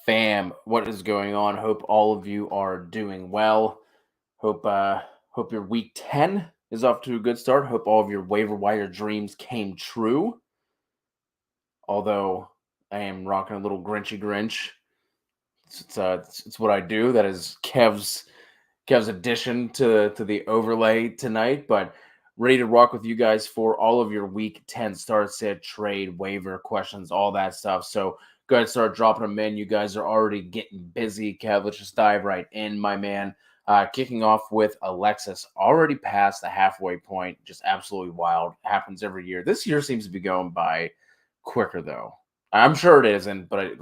Fam, what is going on? Hope all of you are doing well. Hope your week 10 is off to a good start. Hope all of your waiver wire dreams came true. Although I am rocking a little Grinchy Grinch. It's what I do. That is Kev's addition to the overlay tonight, but ready to rock with you guys for all of your week 10 start sit, trade, waiver questions, all that stuff. So go ahead and start dropping them in. You guys are already getting busy. Kev, let's just dive right in, my man. Kicking off with Alexis, already past the halfway point. Just absolutely wild. Happens every year. This year seems to be going by quicker, though. I'm sure it isn't, but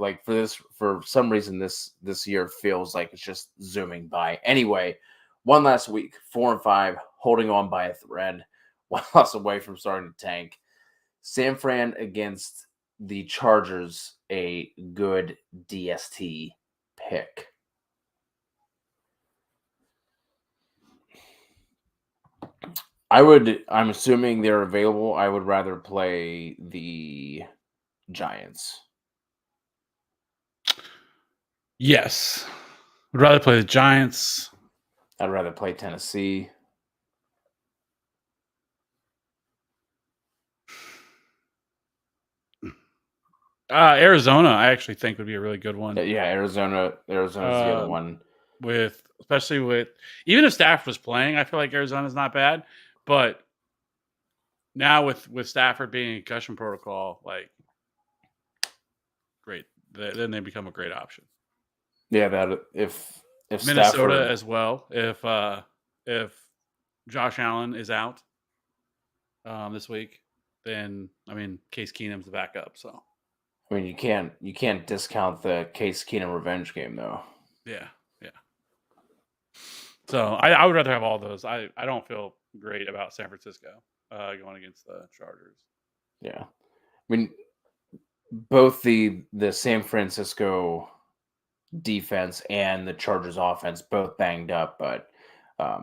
for some reason this year feels like it's just zooming by. Anyway, one last week, 4-5, holding on by a thread, one loss away from starting to tank. San Fran against the Chargers, a good DST pick. I'm assuming they're available. I would rather play the Giants. Yes. Would rather play the Giants. I'd rather play Tennessee. Arizona, I actually think would be a really good one. Yeah, Arizona's the other one. Especially with even if Stafford was playing, I feel like Arizona's not bad. But now with Stafford being in concussion protocol, like great, then they become a great option. Yeah, that if Minnesota Stafford, as well. If Josh Allen is out this week, then Case Keenum's the backup. So you can't discount the Case Keenum revenge game though. Yeah. So I would rather have all those. I don't feel great about San Francisco going against the Chargers. Yeah, both the San Francisco defense and the Chargers offense both banged up, but I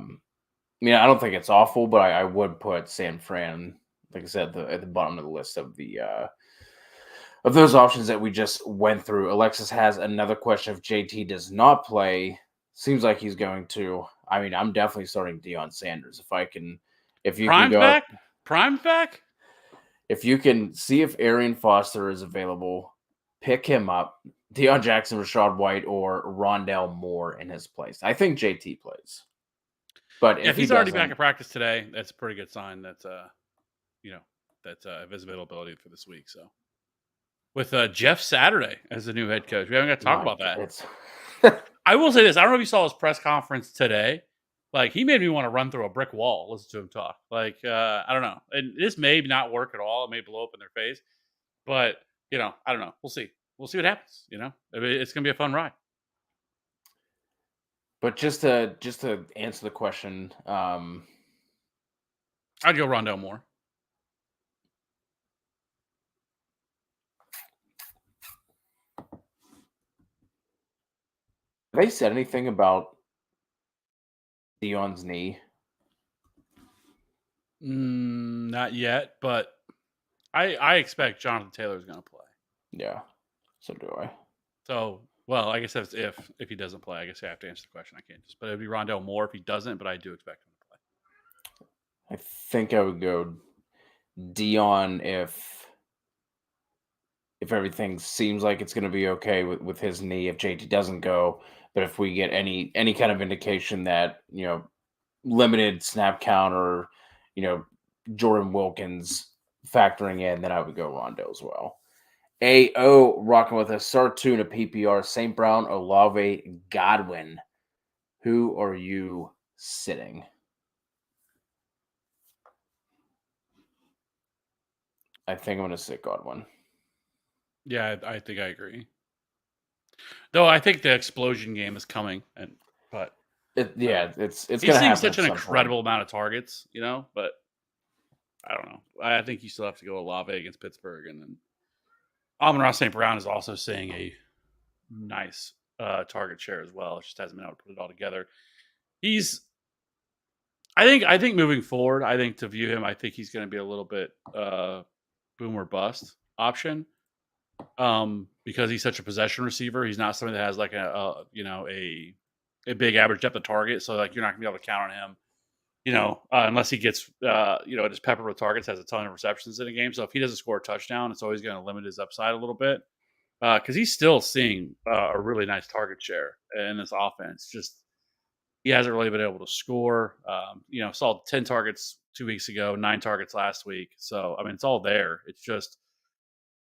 don't think it's awful, but I would put San Fran, like I said, at the bottom of the list of the of those options that we just went through. Alexis has another question. If JT does not play, seems like he's going to. I'm definitely starting Deion Sanders. If you can go, Prime's back. If you can see if Arian Foster is available, pick him up. Deion Jackson, Rachaad White, or Rondale Moore in his place. I think JT plays. But if he's already back at practice today, that's a pretty good sign that his availability for this week. So with Jeff Saturday as the new head coach, we haven't got to talk about that. I will say this: I don't know if you saw his press conference today. Like, he made me want to run through a brick wall. Listen to him talk. Like, I don't know. And this may not work at all. It may blow up in their face. But I don't know. We'll see. We'll see what happens. It's gonna be a fun ride. But just to answer the question, I'd go Rondale Moore. Have they said anything about Deion's knee? Not yet, but I expect Jonathan Taylor is going to play. Yeah, so do I. So, well, I guess that's if he doesn't play. I guess I have to answer the question. I can't just, but it'd be Rondale Moore if he doesn't. But I do expect him to play. I think I would go Deion if everything seems like it's going to be okay with his knee. If JT doesn't go, but if we get any kind of indication that limited snap count or Jordan Wilkins factoring in, then I would go Rondo as well. AO rocking with us. Start two in a PPR. St. Brown, Olave, Godwin. Who are you sitting? I think I'm going to sit Godwin. Yeah, I think I agree. Though I think the explosion game is coming, but it's going to happen. He's seeing such an incredible amount of targets, but I don't know. I think you still have to go Olave against Pittsburgh, and then Amon-Ra St. Brown is also seeing a nice target share as well. It just hasn't been able to put it all together. I think moving forward, I think to view him, I think he's going to be a little bit boom or bust option. because he's such a possession receiver. He's not somebody that has like a big average depth of target. So like you're not gonna be able to count on him, unless he gets just peppered with targets, has a ton of receptions in a game. So if he doesn't score a touchdown, it's always going to limit his upside a little bit because he's still seeing a really nice target share in this offense. Just he hasn't really been able to score. Saw 10 targets 2 weeks ago, 9 targets last week. So I mean, it's all there. It's just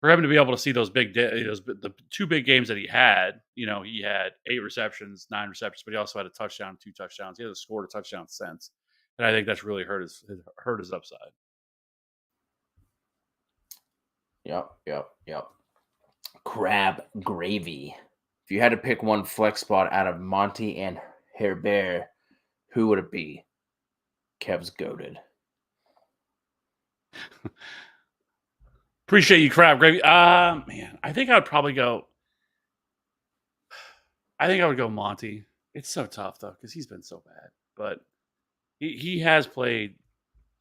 for him to be able to see those the 2 big games that he had. He had 8 receptions, 9 receptions, but he also had a touchdown, 2 touchdowns. He hasn't scored a touchdown since, and I think that's really hurt his upside. Yep. Crab gravy. If you had to pick one flex spot out of Monty and Herbert, who would it be? Kev's goated. Appreciate you, crab gravy. Man, I think I would probably go. I think I would go Monty. It's so tough though because he's been so bad, but he has played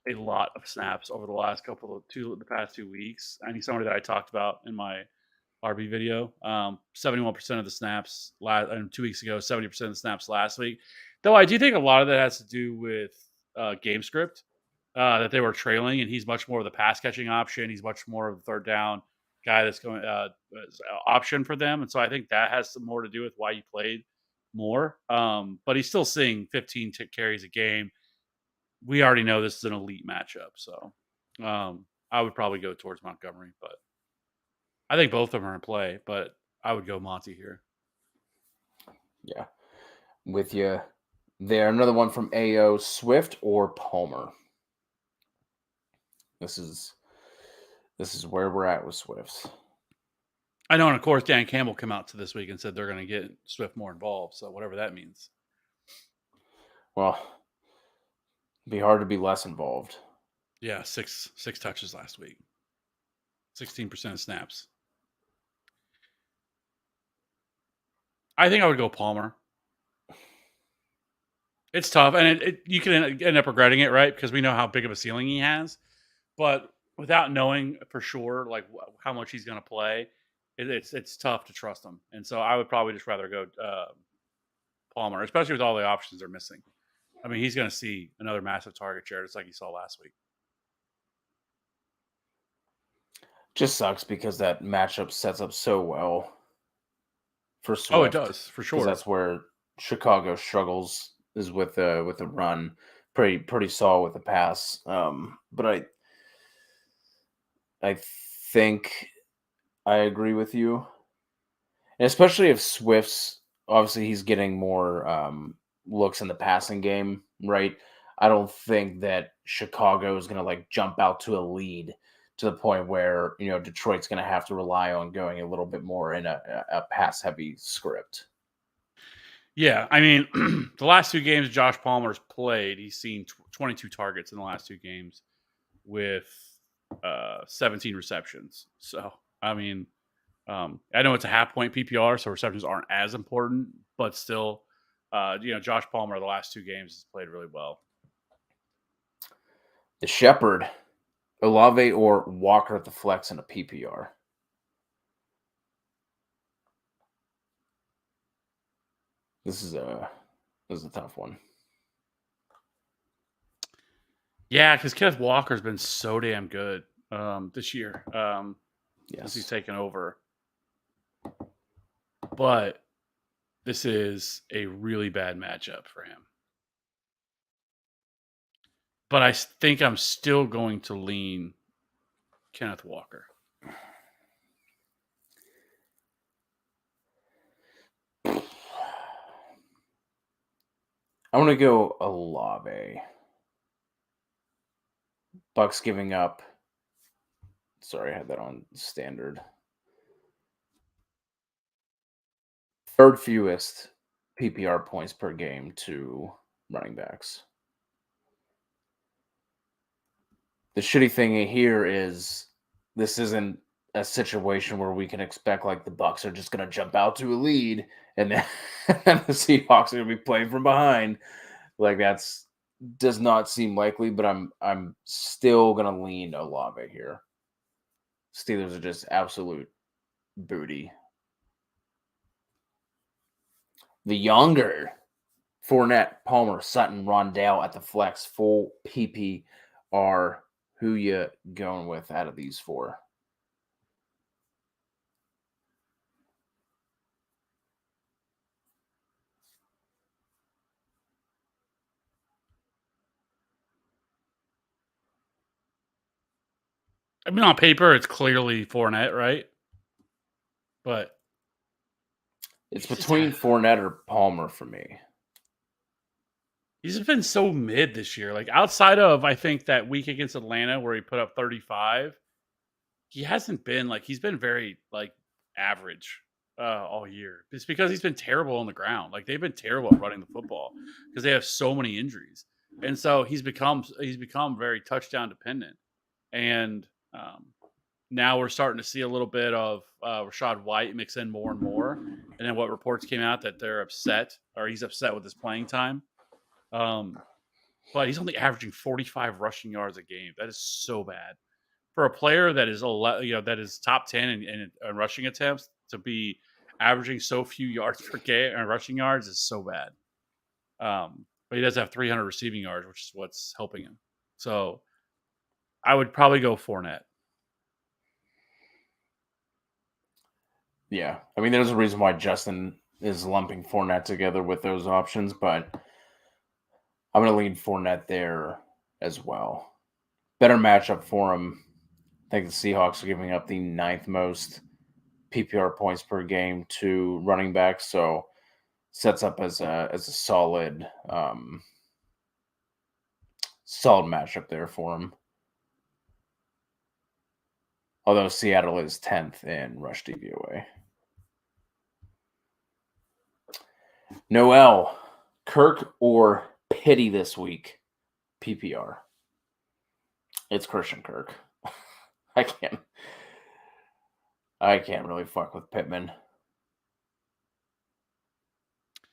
a lot of snaps over the past 2 weeks. And he's somebody that I talked about in my RB video. 71% of the snaps 2 weeks ago, 70% of the snaps last week. Though I do think a lot of that has to do with game script that they were trailing, and he's much more of the pass catching option. He's much more of the third down guy that's going option for them, and so I think that has some more to do with why he played more. But he's still seeing 15 carries a game. We already know this is an elite matchup, so I would probably go towards Montgomery, but I think both of them are in play, but I would go Monty here. Yeah, with you there. Another one from AO, Swift or Palmer? This is where we're at with Swifts. I know, and of course, Dan Campbell came out to this week and said they're going to get Swift more involved, so whatever that means. Well, it'd be hard to be less involved. Yeah, six touches last week. 16% of snaps. I think I would go Palmer. It's tough, and you can end up regretting it, right? Because we know how big of a ceiling he has, but without knowing for sure like how much he's going to play, it's tough to trust him. And so I would probably just rather go Palmer, especially with all the options they're missing. I mean, he's going to see another massive target share, just like he saw last week. Just sucks because that matchup sets up so well for Swift. Oh, it does, for sure. That's where Chicago struggles, is with the run. Pretty solid with the pass. But I think I agree with you. And especially if Swift's, obviously he's getting more looks in the passing game, right? I don't think that Chicago is going to jump out to a lead to the point where, Detroit's going to have to rely on going a little bit more in a pass-heavy script. Yeah, I mean, the last 2 games Josh Palmer's played, he's seen 22 targets in the last 2 games with 17 receptions. So, I mean, I know it's a half-point PPR, so receptions aren't as important, but still, Josh Palmer the last 2 games has played really well. The Shepherd, Olave or Walker at the flex in a PPR? This is a tough one. Yeah, because Kenneth Walker's been so damn good this year since he's taken over. But this is a really bad matchup for him. But I think I'm still going to lean Kenneth Walker. I want to go Olave. Bucks giving up. Sorry, I had that on standard. Third fewest PPR points per game to running backs. The shitty thing here is this isn't a situation where we can expect the Bucks are just going to jump out to a lead and then the Seahawks are going to be playing from behind. That's does not seem likely, but I'm still going to lean Olave here. Steelers are just absolute booty. The younger Fournette, Palmer, Sutton, Rondale at the flex, full PPR. Who you going with out of these four? I mean, on paper, it's clearly Fournette, right? But it's between Fournette or Palmer for me. He's been so mid this year. Like outside of, I think that week against Atlanta where he put up 35, he hasn't been like he's been very like average all year. It's because he's been terrible on the ground. Like they've been terrible at running the football because they have so many injuries, and so he's become very touchdown dependent. And now we're starting to see a little bit of Rachaad White mix in more and more. And then what reports came out that they're upset or he's upset with his playing time. But he's only averaging 45 rushing yards a game. That is so bad for a player that is that is top 10 in rushing attempts to be averaging so few yards per game and rushing yards is so bad. But he does have 300 receiving yards, which is what's helping him. So I would probably go Fournette. Yeah. I mean, there's a reason why Justin is lumping Fournette together with those options, but I'm going to lean Fournette there as well. Better matchup for him. I think the Seahawks are giving up the 9th most PPR points per game to running backs, so sets up as a solid solid matchup there for him. Although Seattle is 10th in rush DVOA. Noel, Kirk or Pity this week? PPR. It's Christian Kirk. I can't really fuck with Pittman.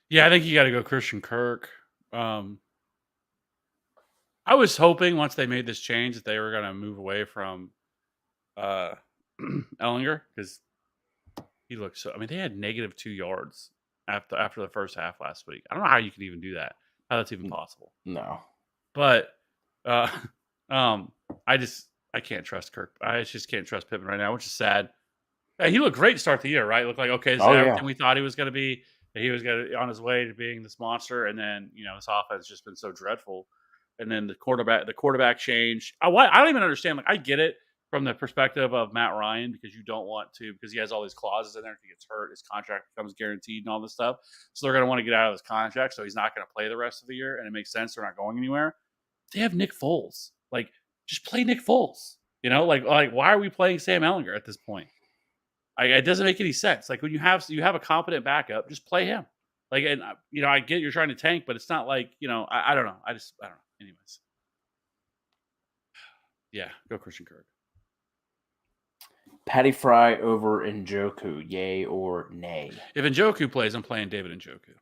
Yeah, I think you got to go Christian Kirk. I was hoping once they made this change that they were going to move away from Ellinger because he looked so. I mean, they had -2 yards after the first half last week. I don't know how you can even do that. How that's even possible? No, but I can't trust Kirk. I just can't trust Pittman right now, which is sad. He looked great to start the year, right? Looked like okay, this is everything we thought he was going to be. He was going to on his way to being this monster, and then this offense has just been so dreadful. And then the quarterback change. I don't even understand. Like I get it from the perspective of Matt Ryan because you don't want to because he has all these clauses in there. If he gets hurt, his contract becomes guaranteed and all this stuff. So they're going to want to get out of this contract. So he's not going to play the rest of the year, and it makes sense. They're not going anywhere. They have Nick Foles. Like just play Nick Foles. Like why are we playing Sam Ehlinger at this point? It doesn't make any sense. Like when you have a competent backup, just play him. Like, and I get you're trying to tank, but it's not like I don't know. I don't know. Anyways, yeah, go Christian Kirk. Patty Fry over Njoku, yay or nay? If Njoku plays, I'm playing David Njoku.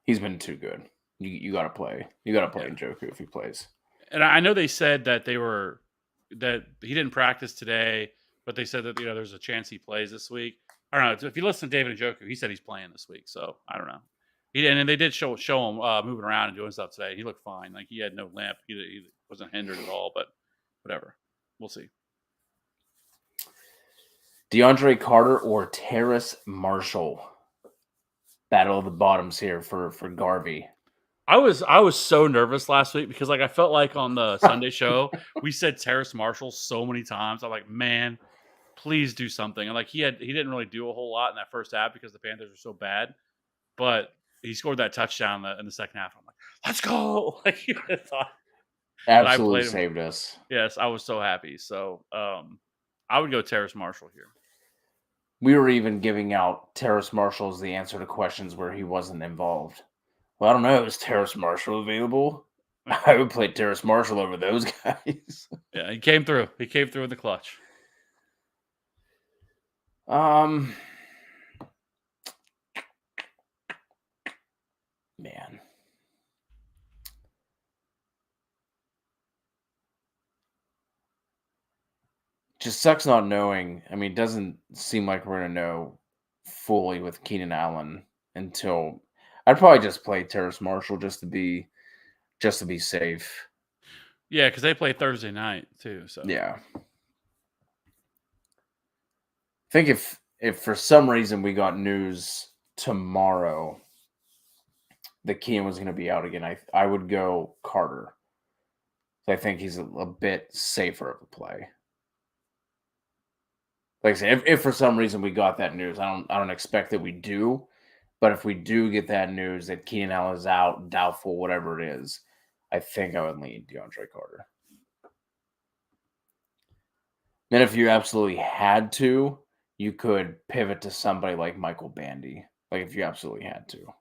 He's been too good. You got to play. You got to play Njoku if he plays. And I know they said that that he didn't practice today, but they said that there's a chance he plays this week. I don't know. If you listen to David Njoku, he said he's playing this week, so I don't know. And they did show him moving around and doing stuff today. He looked fine. Like he had no limp. He wasn't hindered at all. But whatever, we'll see. DeAndre Carter or Terrace Marshall? Battle of the bottoms here for Garvey. I was so nervous last week because I felt like on the Sunday show we said Terrace Marshall so many times. I'm like, man, please do something. And he didn't really do a whole lot in that first half because the Panthers were so bad. But he scored that touchdown in the second half. I'm like, let's go! Like you thought, absolutely saved us. Yes, I was so happy. So I would go Terrace Marshall here. We were even giving out Terrace Marshall as the answer to questions where he wasn't involved. Well, I don't know. Is Terrace Marshall available? I would play Terrace Marshall over those guys. Yeah, he came through. He came through in the clutch. Man. just sucks not knowing. I mean, it doesn't seem like we're gonna know fully with Keenan Allen until I'd probably just play Terrace Marshall just to be safe. Yeah, because they play Thursday night too. So Yeah. I think if for some reason we got news tomorrow that Keenan was gonna be out again, I would go Carter. I think he's a bit safer of a play. Like I said, if for some reason we got that news, I don't expect that we do, but if we do get that news that Keenan Allen is out, doubtful, whatever it is, I think I would lean DeAndre Carter. Then if you absolutely had to, you could pivot to somebody like Michael Bandy. Like if you absolutely had to.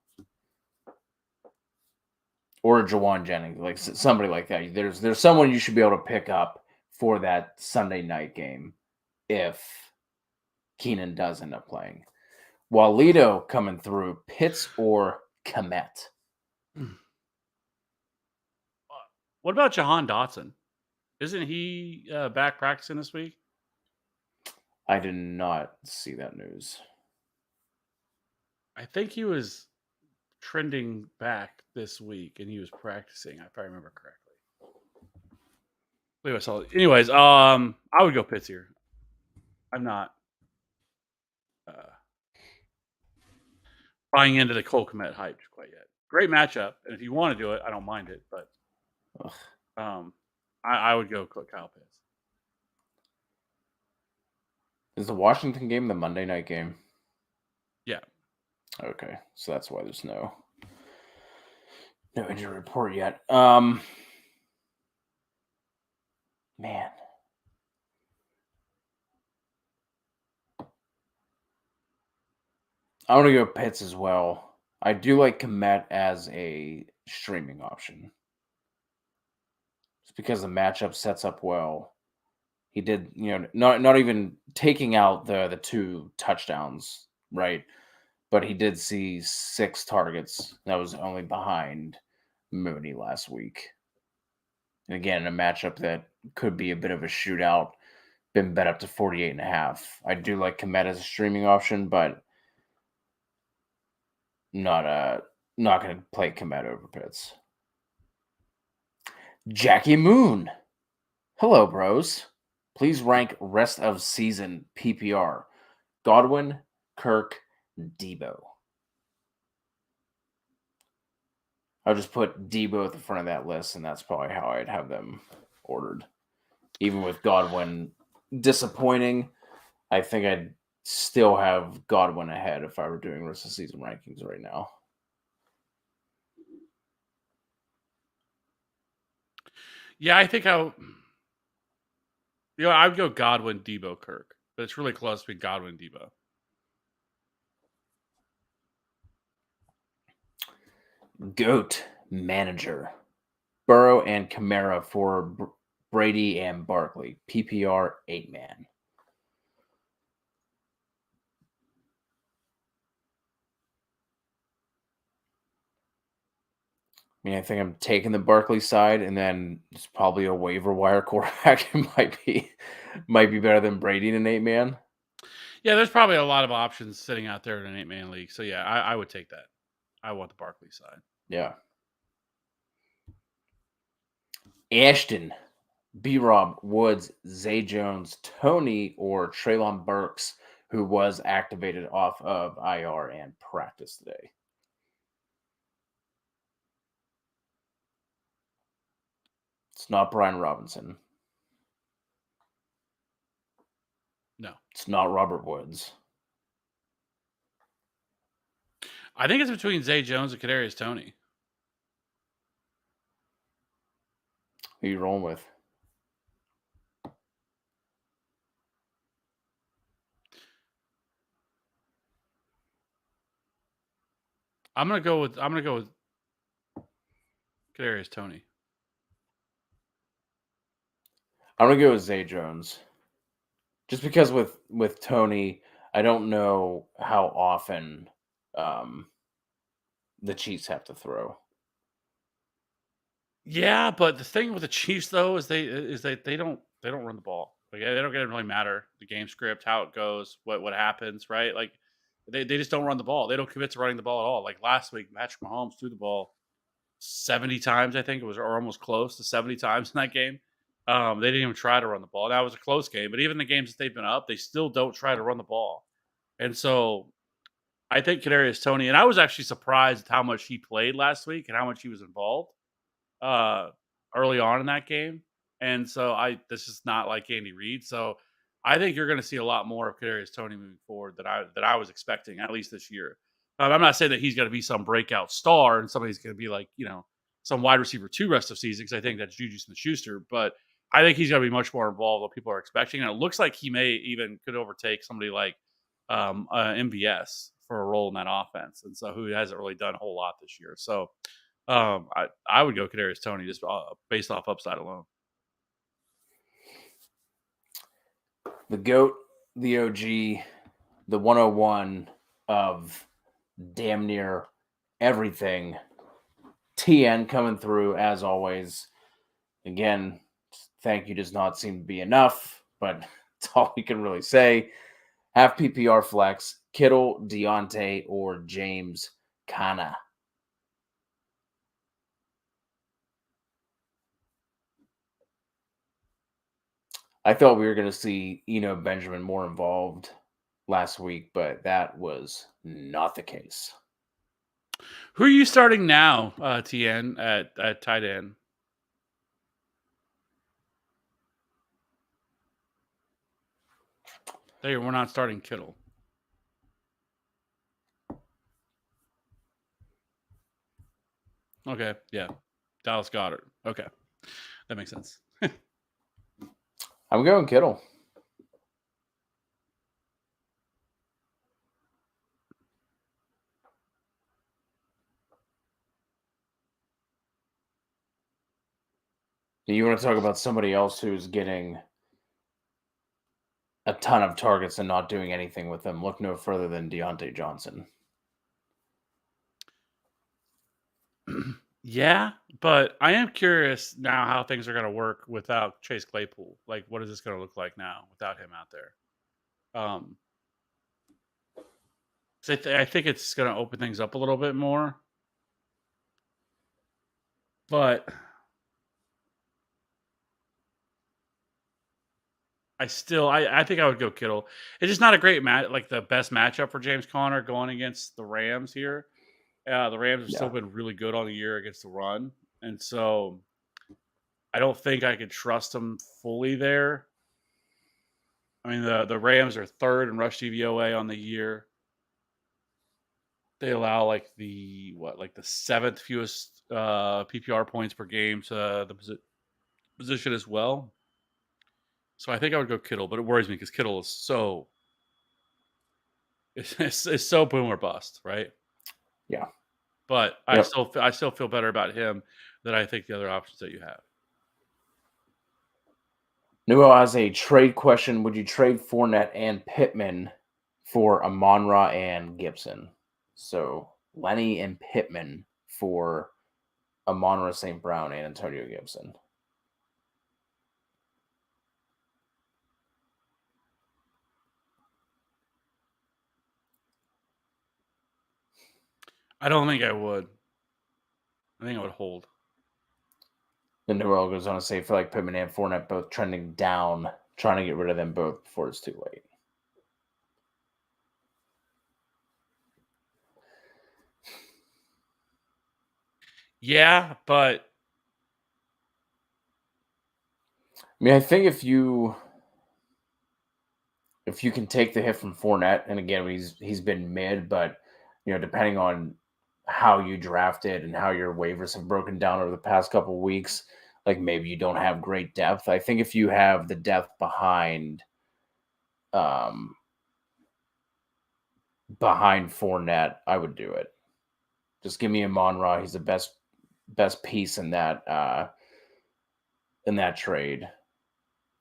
Or Jawan Jennings, like somebody like that. There's someone you should be able to pick up for that Sunday night game if Keenan does end up playing. Walito coming through, Pitts or Kmet? what about Jahan Dotson? Isn't he back practicing this week? I did not see that news. I think he was trending back this week and he was practicing, if I remember correctly. I saw it. Anyways, I would go Pitts here. I'm not buying into the Cole Kmet hype quite yet. Great matchup, and if you want to do it, I don't mind it, but I would go Kyle Pitts. Is the Washington game the Monday night game? Yeah. Okay, so that's why there's no injury report yet. Man. I want to go Pitts as well. I do like Kmet as a streaming option. Just because the matchup sets up well. He did, not even taking out the 2 touchdowns, right? But he did see 6 targets. That was only behind Mooney last week. And again, a matchup that could be a bit of a shootout. Been bet up to 48.5. I do like Kmet as a streaming option, but not going to play Kmet over Pitts. Jackie Moon. Hello, bros. Please rank rest of season PPR. Godwin, Kirk, Debo. I'll just put Debo at the front of that list, and that's probably how I'd have them ordered. Even with Godwin disappointing, I think I'd still have Godwin ahead if I were doing rest of season rankings right now. Yeah, I think I would go Godwin, Debo, Kirk. But it's really close between Godwin and Debo. GOAT manager. Burrow and Kamara for Brady and Barkley. PPR 8-man. I mean, I think I'm taking the Barkley side, and then it's probably a waiver wire quarterback. It might be better than Brady in an 8-man. Yeah, there's probably a lot of options sitting out there in an 8-man league. So yeah, I would take that. I want the Barkley side. Yeah. Ashton, B-Rob, Woods, Zay Jones, Tony, or Treylon Burks, who was activated off of IR and practice today. It's not Brian Robinson. No. It's not Robert Woods. I think it's between Zay Jones and Kadarius Toney. Who you rolling with? I'm gonna go with Kadarius Toney. I'm gonna go with Zay Jones. Just because with Tony, I don't know how often the Chiefs have to throw. Yeah, but the thing with the Chiefs though is they don't run the ball. Like they don't really matter the game script, how it goes, what happens, right? Like they just don't run the ball. They don't commit to running the ball at all. Like last week, Patrick Mahomes threw the ball 70 times, I think it was, or almost close to 70 times in that game. They didn't even try to run the ball. That was a close game, but even the games that they've been up, they still don't try to run the ball. And so I think Kadarius Toney, and I was actually surprised how much he played last week and how much he was involved uh, early on in that game. And so this is not like Andy Reid. So I think you're going to see a lot more of Kadarius Toney moving forward than I was expecting, at least this year. I'm not saying that he's going to be some breakout star and somebody's going to be like, some wide receiver 2 rest of season, because I think that's Juju Smith-Schuster. But I think he's going to be much more involved than people are expecting. And it looks like he may even could overtake somebody like MVS for a role in that offense. And so who hasn't really done a whole lot this year. So I would go Kadarius Toney just based off upside alone. The GOAT, the OG, the 101 of damn near everything. TN coming through as always. Again, thank you does not seem to be enough, but that's all we can really say. Half PPR flex, Kittle, Deontay, or James Conner. I thought we were going to see Eno Benjamin more involved last week, but that was not the case. Who are you starting now, TN, at tight end? We're not starting Kittle. Okay, yeah. Dallas Goedert. Okay. That makes sense. I'm going Kittle. Do you want to talk about somebody else who's getting a ton of targets and not doing anything with them? Look no further than Deontay Johnson. Yeah, but I am curious now how things are going to work without Chase Claypool. Like, what is this going to look like now without him out there? So I think it's going to open things up a little bit more. But I think I would go Kittle. It's just not a great match, like the best matchup for James Conner going against the Rams here. The Rams have still been really good on the year against the run. And so I don't think I could trust them fully there. I mean, the Rams are 3rd in rush DVOA on the year. They allow like the 7th fewest PPR points per game to the position as well. So I think I would go Kittle, but it worries me because Kittle is so it's so boom or bust, right? Yeah. But I still feel better about him than I think the other options that you have. Nuo has a trade question. Would you trade Fournette and Pittman for Amon-Ra and Gibson? So Lenny and Pittman for Amon-Ra St. Brown and Antonio Gibson. I don't think I would. I think I would hold. The New World goes on to say, I feel like Pittman and Fournette both trending down, trying to get rid of them both before it's too late. Yeah, but I mean, I think if you can take the hit from Fournette, and again, he's been mid, but depending on how you drafted and how your waivers have broken down over the past couple of weeks, like maybe you don't have great depth. I think if you have the depth behind Fournette, I would do it. Just give me Amon-Ra. He's the best piece in that trade.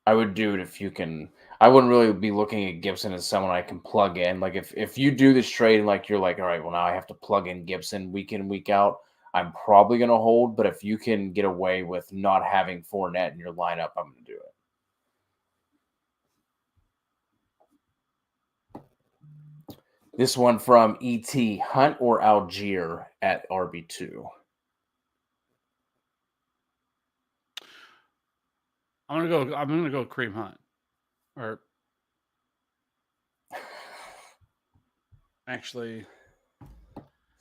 I would do it if you can. I wouldn't really be looking at Gibson as someone I can plug in. Like if you do this trade and like you're like, all right, well now I have to plug in Gibson week in, week out, I'm probably gonna hold. But if you can get away with not having Fournette in your lineup, I'm gonna do it. This one from ET, Hunt or Algier at RB2? I'm gonna go Kareem Hunt. Or actually,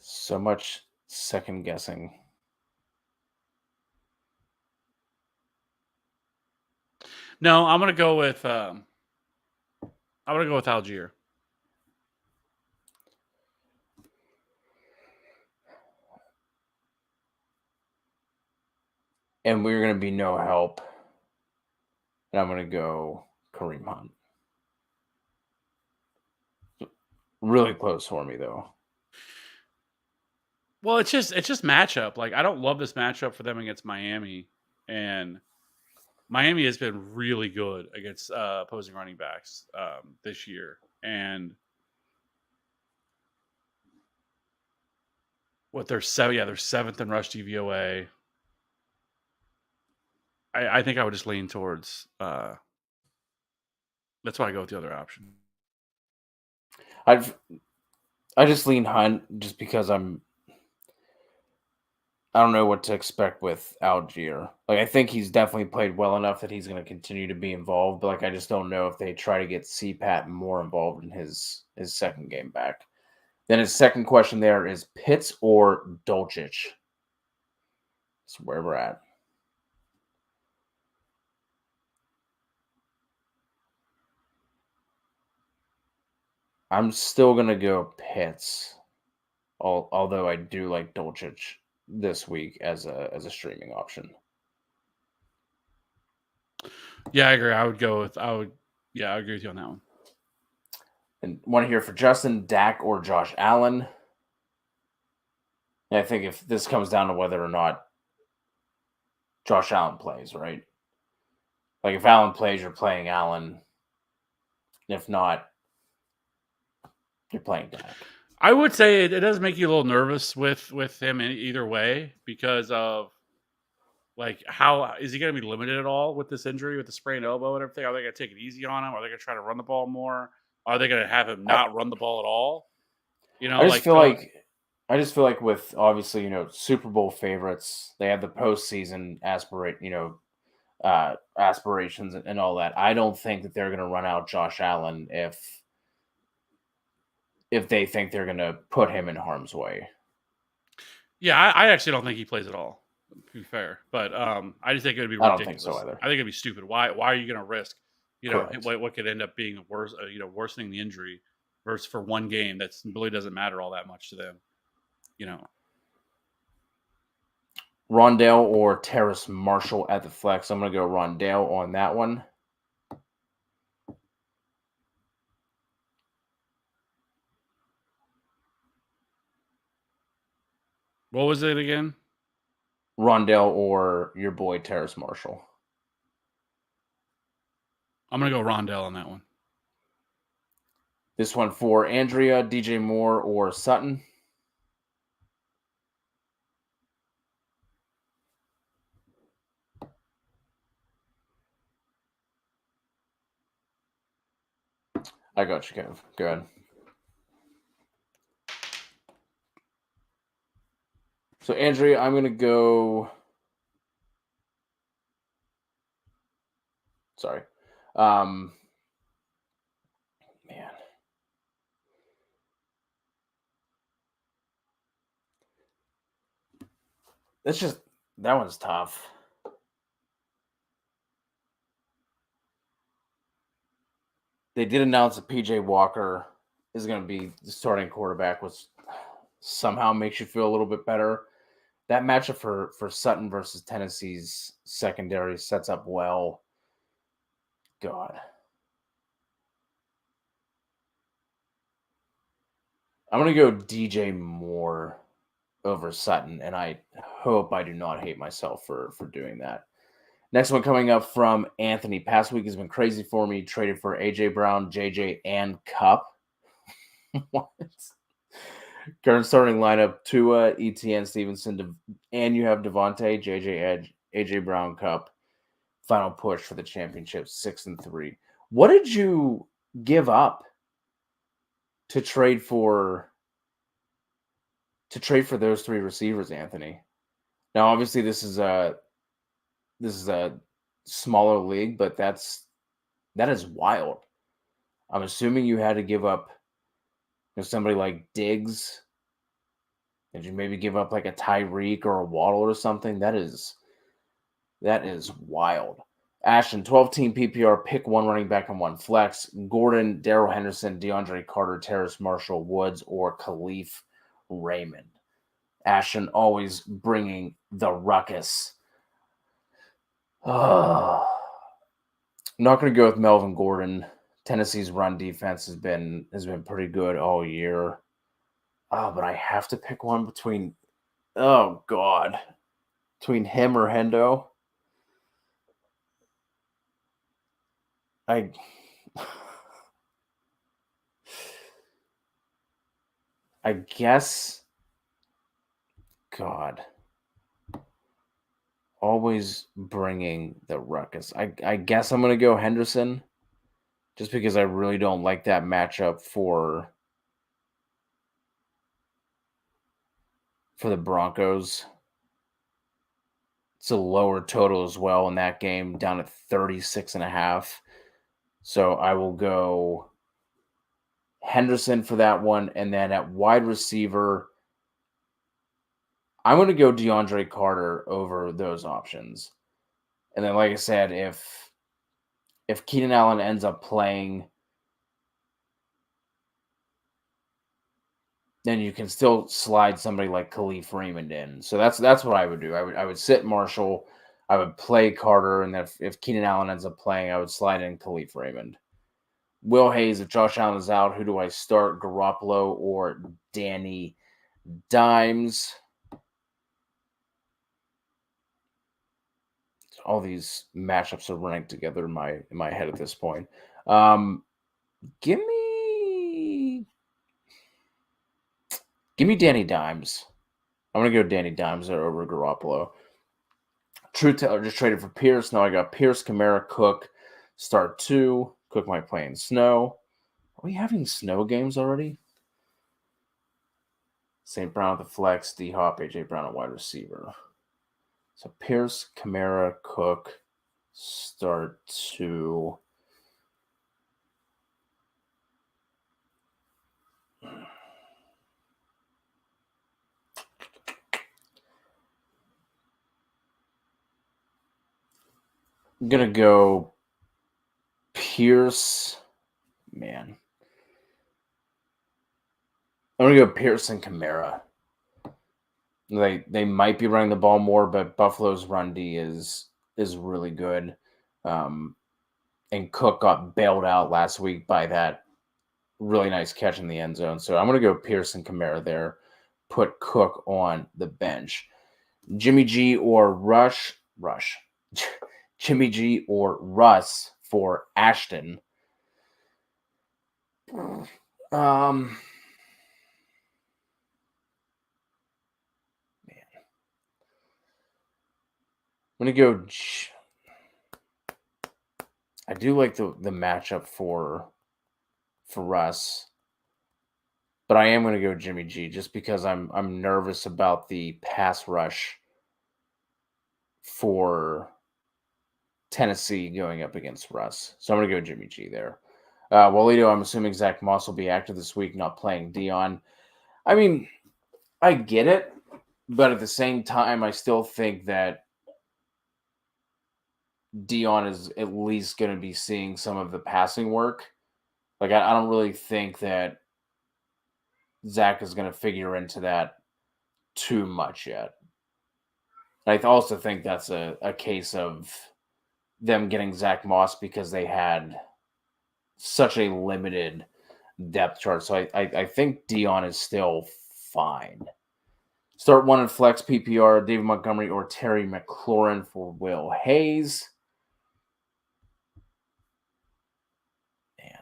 so much second guessing. No, I'm gonna go with Algier. And we're going to be no help. And I'm going to go Kareem Hunt. Really close for me, though. Well, it's just matchup. Like, I don't love this matchup for them against Miami, and Miami has been really good against opposing running backs this year, and they're seventh in rush DVOA. I think I would just lean towards. That's why I go with the other option. I just lean Hunt just because I don't know what to expect with Algier. Like, I think he's definitely played well enough that he's going to continue to be involved, but like I just don't know if they try to get CPAT more involved in his second game back. Then his second question there is Pitts or Dulcich. That's where we're at. I'm still going to go Pitts, although I do like Dulcich this week as a streaming option. Yeah, I agree. I agree with you on that one. And one here for Justin, Dak or Josh Allen. And I think if this comes down to whether or not Josh Allen plays, right? Like if Allen plays, you're playing Allen. If not, you're playing Dak. I would say it does make you a little nervous with him in either way because of like how is he going to be limited at all with this injury, with the sprained elbow and everything? Are they going to take it easy on him? Are they going to try to run the ball more? Are they going to have him not run the ball at all? You know, I just feel like with obviously, Super Bowl favorites, they have the postseason aspirations and all that. I don't think that they're going to run out Josh Allen if they think they're going to put him in harm's way. Yeah, I actually don't think he plays at all, to be fair. But I just think it would be ridiculous. I don't think so either. I think it'd be stupid. Why are you going to risk, what could end up being worse, worsening the injury versus for one game that really doesn't matter all that much to them, Rondale or Terrace Marshall at the flex. I'm going to go Rondale on that one. What was it again? Rondale or your boy Terrace Marshall. I'm going to go Rondale on that one. This one for Andrea, DJ Moore or Sutton. I got you, Kev. Go ahead. So, Andrea, I'm going to go... Sorry. Man. That one's tough. They did announce that PJ Walker is going to be the starting quarterback, which somehow makes you feel a little bit better. That matchup for Sutton versus Tennessee's secondary sets up well. God. I'm going to go DJ Moore over Sutton, and I hope I do not hate myself for doing that. Next one coming up from Anthony. Past week has been crazy for me. Traded for A.J. Brown, J.J., and Cup. What? Current starting lineup, Tua, ETN, Stevenson, and you have Devontae, J.J. Edge, A.J. Brown, Cup. Final push for the championship, 6-3. What did you give up to trade for those three receivers, Anthony. Now, obviously, this is a smaller league, but that is wild. I'm assuming you had to give up somebody like Diggs. Did you maybe give up like a Tyreek or a Waddle or something? That is wild. Ashton, 12-team PPR, pick one running back and one flex. Gordon, Darrell Henderson, DeAndre Carter, Terrace Marshall, Woods, or Khalif Raymond. Ashton always bringing the ruckus. I'm not going to go with Melvin Gordon. Tennessee's run defense has been pretty good all year. But I have to pick one between him or Hendo. I guess, God, always bringing the ruckus. I guess I'm going to go Henderson just because I really don't like that matchup for the Broncos. It's a lower total as well in that game, down at 36.5. So I will go Henderson for that one. And then at wide receiver, I'm going to go DeAndre Carter over those options. And then, like I said, if Keenan Allen ends up playing, then you can still slide somebody like Khalif Raymond in. So that's what I would do. I would sit Marshall, I would play Carter, and if Keenan Allen ends up playing, I would slide in Khalif Raymond. Will Hayes, if Josh Allen is out, who do I start, Garoppolo or Danny Dimes? All these matchups are running together in my head at this point. Give me Danny Dimes. I'm gonna go Danny Dimes there over Garoppolo. True Taylor just traded for Pierce. Now I got Pierce, Kamara, Cook, start 2. Cook might play in snow. Are we having snow games already? St. Brown at the flex, D-Hop, A.J. Brown at wide receiver. So Pierce, Kamara, Cook, start 2. I'm going to go Pierce. Man. I'm going to go Pierce and Kamara. They might be running the ball more, but Buffalo's run D is really good. And Cook got bailed out last week by that really nice catch in the end zone. So I'm going to go Pierce and Kamara there. Put Cook on the bench. Jimmy G or Rush. Jimmy G or Russ for Ashton. Man. I'm going to go. I do like the matchup for Russ, but I am going to go Jimmy G just because I'm nervous about the pass rush for Tennessee going up against Russ. So I'm going to go Jimmy G there. Walito, I'm assuming Zach Moss will be active this week, not playing Dion. I mean, I get it, but at the same time, I still think that Dion is at least going to be seeing some of the passing work. Like, I don't really think that Zach is going to figure into that too much yet. I also think that's a case of them getting Zach Moss because they had such a limited depth chart. So I think Dion is still fine. Start 1 in flex PPR, David Montgomery or Terry McLaurin for Will Hayes. Man.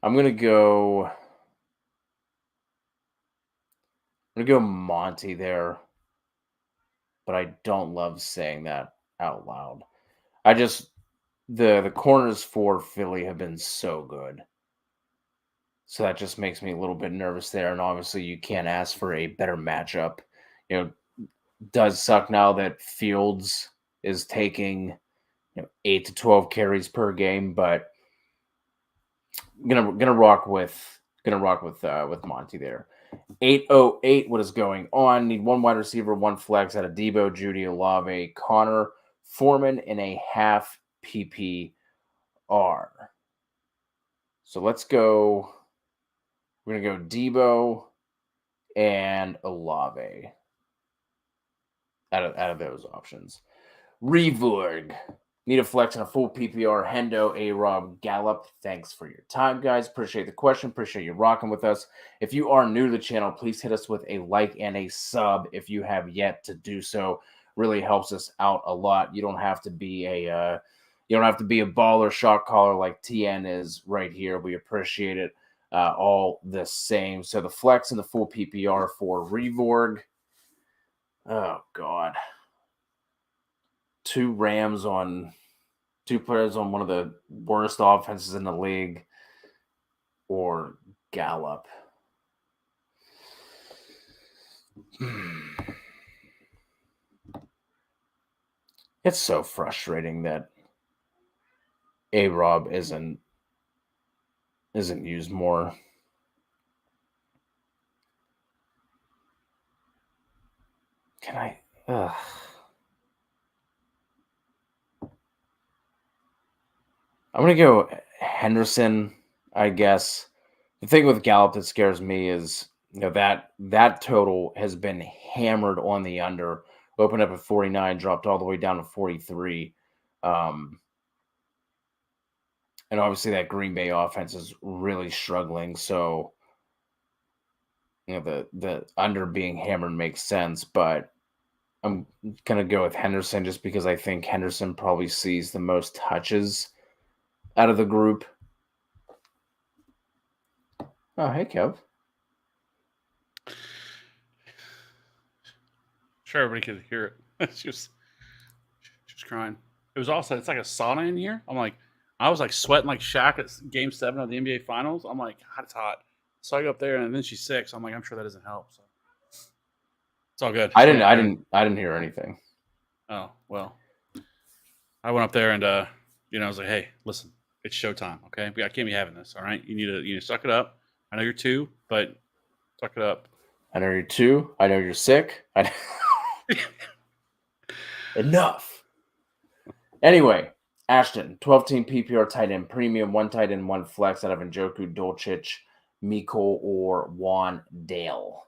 I'm going to go going to go Monty there, but I don't love saying that out loud. The corners for Philly have been so good. So that just makes me a little bit nervous there. And obviously, you can't ask for a better matchup. Does suck now that Fields is taking 8 to 12 carries per game, but gonna rock with Monty there. 808, what is going on? Need one wide receiver, one flex out of Debo, Judy, Olave, Connor, Foreman in a half PPR. So let's go. We're gonna go Debo and Olave out of those options. Revorg. Need a flex and a full PPR. Hendo, A-Rob, Gallup. Thanks for your time, guys. Appreciate the question. Appreciate you rocking with us. If you are new to the channel, please hit us with a like and a sub if you have yet to do so. Really helps us out a lot. You don't have to be a baller shot caller like TN is right here. We appreciate it all the same. So the flex and the full PPR for Revorg. Oh God. Two players on one of the worst offenses in the league, or Gallup. It's so frustrating that A-Rob isn't used more. Can I? I'm going to go Henderson, I guess. The thing with Gallup that scares me is that total has been hammered on the under. Opened up at 49, dropped all the way down to 43. And obviously that Green Bay offense is really struggling. So, the under being hammered makes sense, but I'm going to go with Henderson just because I think Henderson probably sees the most touches out of the group. Oh, hey, Kev. Sure, everybody could hear it. She was crying. It's like a sauna in here. I was like sweating like Shaq at Game 7 of the NBA Finals. I'm like, God, it's hot. So I go up there, and then she's sick. So I'm like, I'm sure that doesn't help. So it's all good. I didn't hear anything. Oh well. I went up there and I was like, hey, listen, it's showtime. Okay, I can't be having this. All right, you need to suck it up. I know you're 2, but suck it up. I know you're 2. I know you're sick. Enough. Anyway, Ashton, 12-team PPR tight end premium, 1 tight end, 1 flex out of Njoku, Dulcich, Miko, or Juan Dale.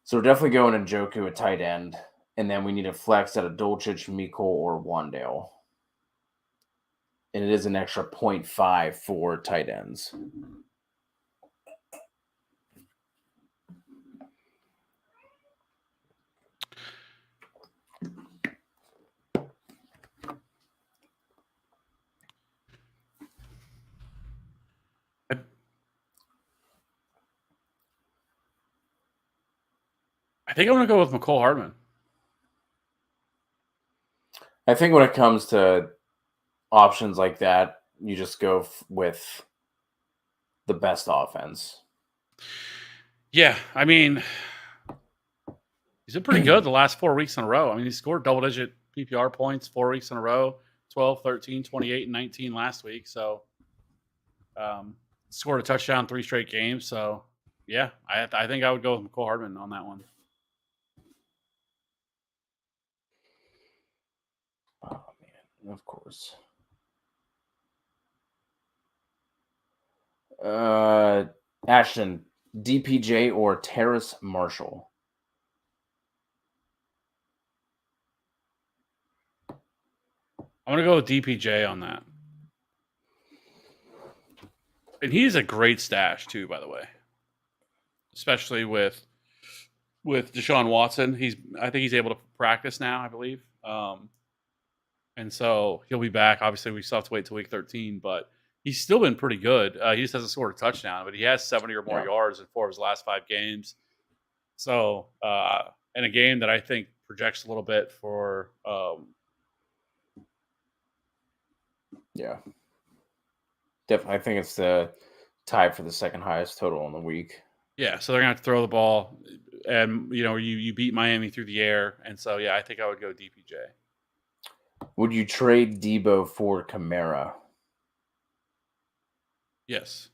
So we're definitely going Njoku at tight end, and then we need a flex out of Dulcich, Miko, or Wandale. And it is an extra 0.5 for tight ends. I think I'm going to go with Mecole Hardman. I think when it comes to options like that, you just go with the best offense. Yeah, I mean, he's been pretty good the last 4 weeks in a row. I mean, he scored double-digit PPR points 4 weeks in a row, 12, 13, 28, and 19 last week. So scored a touchdown 3 straight games. So, yeah, I think I would go with Mecole Hardman on that one. Oh, man, of course. Ashton, DPJ or Terrace Marshall? I'm going to go with DPJ on that. And he's a great stash, too, by the way. Especially with Deshaun Watson. I think he's able to practice now, I believe. And so he'll be back. Obviously, we still have to wait till week 13, but he's still been pretty good. He just hasn't scored a touchdown, but he has 70 or more Yeah. yards in 4 of his last 5 games. So, in a game that I think projects a little bit for, Yeah. Definitely, I think it's the tied for the second highest total in the week. yeah, so they're gonna have to throw the ball, and you beat Miami through the air, and so yeah, I think I would go DPJ. Would you trade Debo for Kamara? Yes.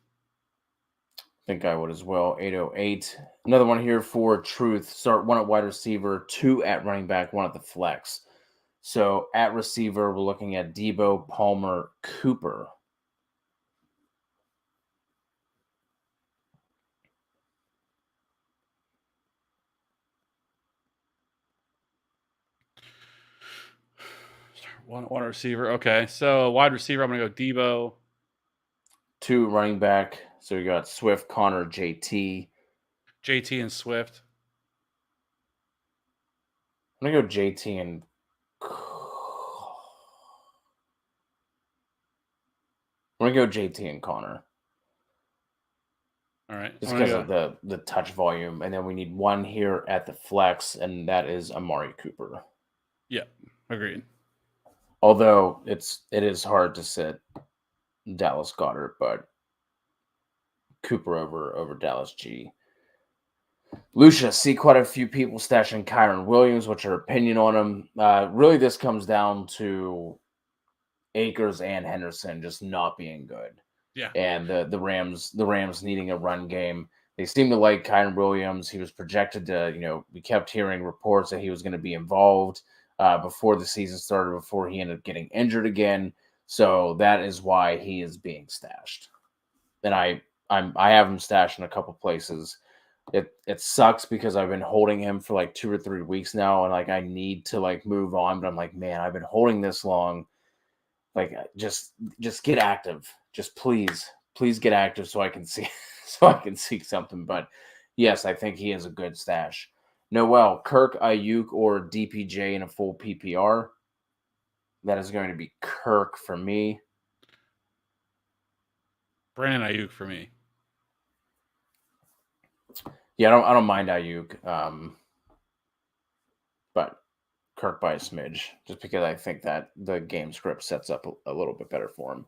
I think I would as well. 808. Another one here for Truth. Start 1 at wide receiver, 2 at running back, 1 at the flex. So at receiver, we're looking at Debo, Palmer, Cooper. One receiver. Okay, so wide receiver, I'm gonna go Debo. 2 running back. So you got Swift, Connor, JT. JT and Swift. I'm gonna go JT and I'm gonna go JT and Connor. All right. Just because of the touch volume. And then we need 1 here at the flex, and that is Amari Cooper. Yeah, agreed. Although it is hard to sit Dallas Goedert, but Cooper over Dallas G. Lucia, see quite a few people stashing Kyron Williams. What's your opinion on him? Really, this comes down to Akers and Henderson just not being good. Yeah. And the Rams needing a run game. They seem to like Kyron Williams. He was projected to, we kept hearing reports that he was going to be involved before the season started, before he ended up getting injured again. So that is why he is being stashed. And I have him stashed in a couple places. It sucks because I've been holding him for like 2 or 3 weeks now, and like I need to like move on, but I'm like, man, I've been holding this long. Like just get active. Just please get active so I can see something. But yes, I think he is a good stash. Noel, Kirk, Ayuk, or DPJ in a full PPR. That is going to be Kirk for me. Brandon Ayuk for me. Yeah, I don't mind Ayuk, but Kirk by a smidge, just because I think that the game script sets up a little bit better for him.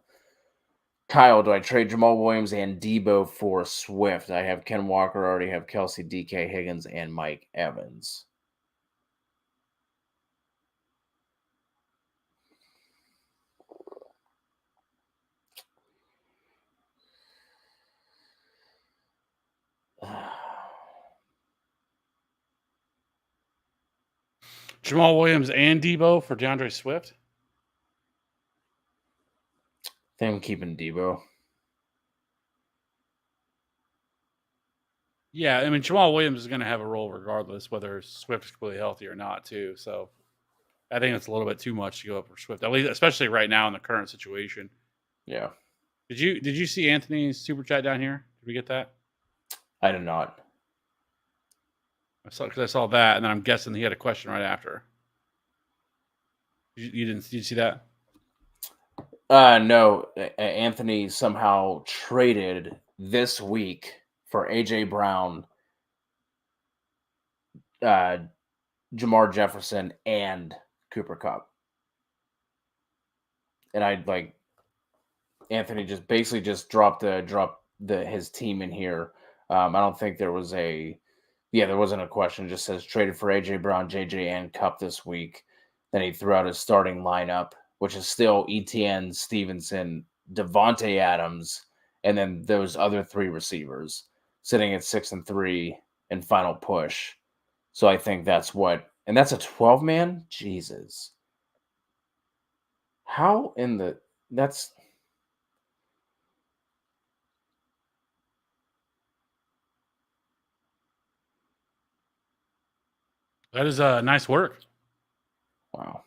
Kyle, do I trade Jamal Williams and Debo for Swift? I have Ken Walker, I already have Kelsey, DK, Higgins, and Mike Evans. Jamal Williams and Debo for DeAndre Swift. I think I'm keeping Debo. Yeah, I mean Jamal Williams is going to have a role regardless whether Swift is completely healthy or not, too. So I think it's a little bit too much to go up for Swift, at least, especially right now in the current situation. Yeah. Did you see Anthony's super chat down here? Did we get that? I did not. I saw that, and then I'm guessing he had a question right after. You didn't? Did you see that? No. Anthony somehow traded this week for AJ Brown, Jamar Jefferson, and Cooper Kupp. And I like Anthony just basically just dropped his team in here. I don't think there was there wasn't a question. It just says traded for AJ Brown, JJ, and Kupp this week. Then he threw out his starting lineup, which is still ETN, Stevenson, Devontae Adams, and then those other 3 receivers sitting at 6 and 3 and final push. So I think that's and that's a 12-man? Jesus. How in the that's That is nice work. wow.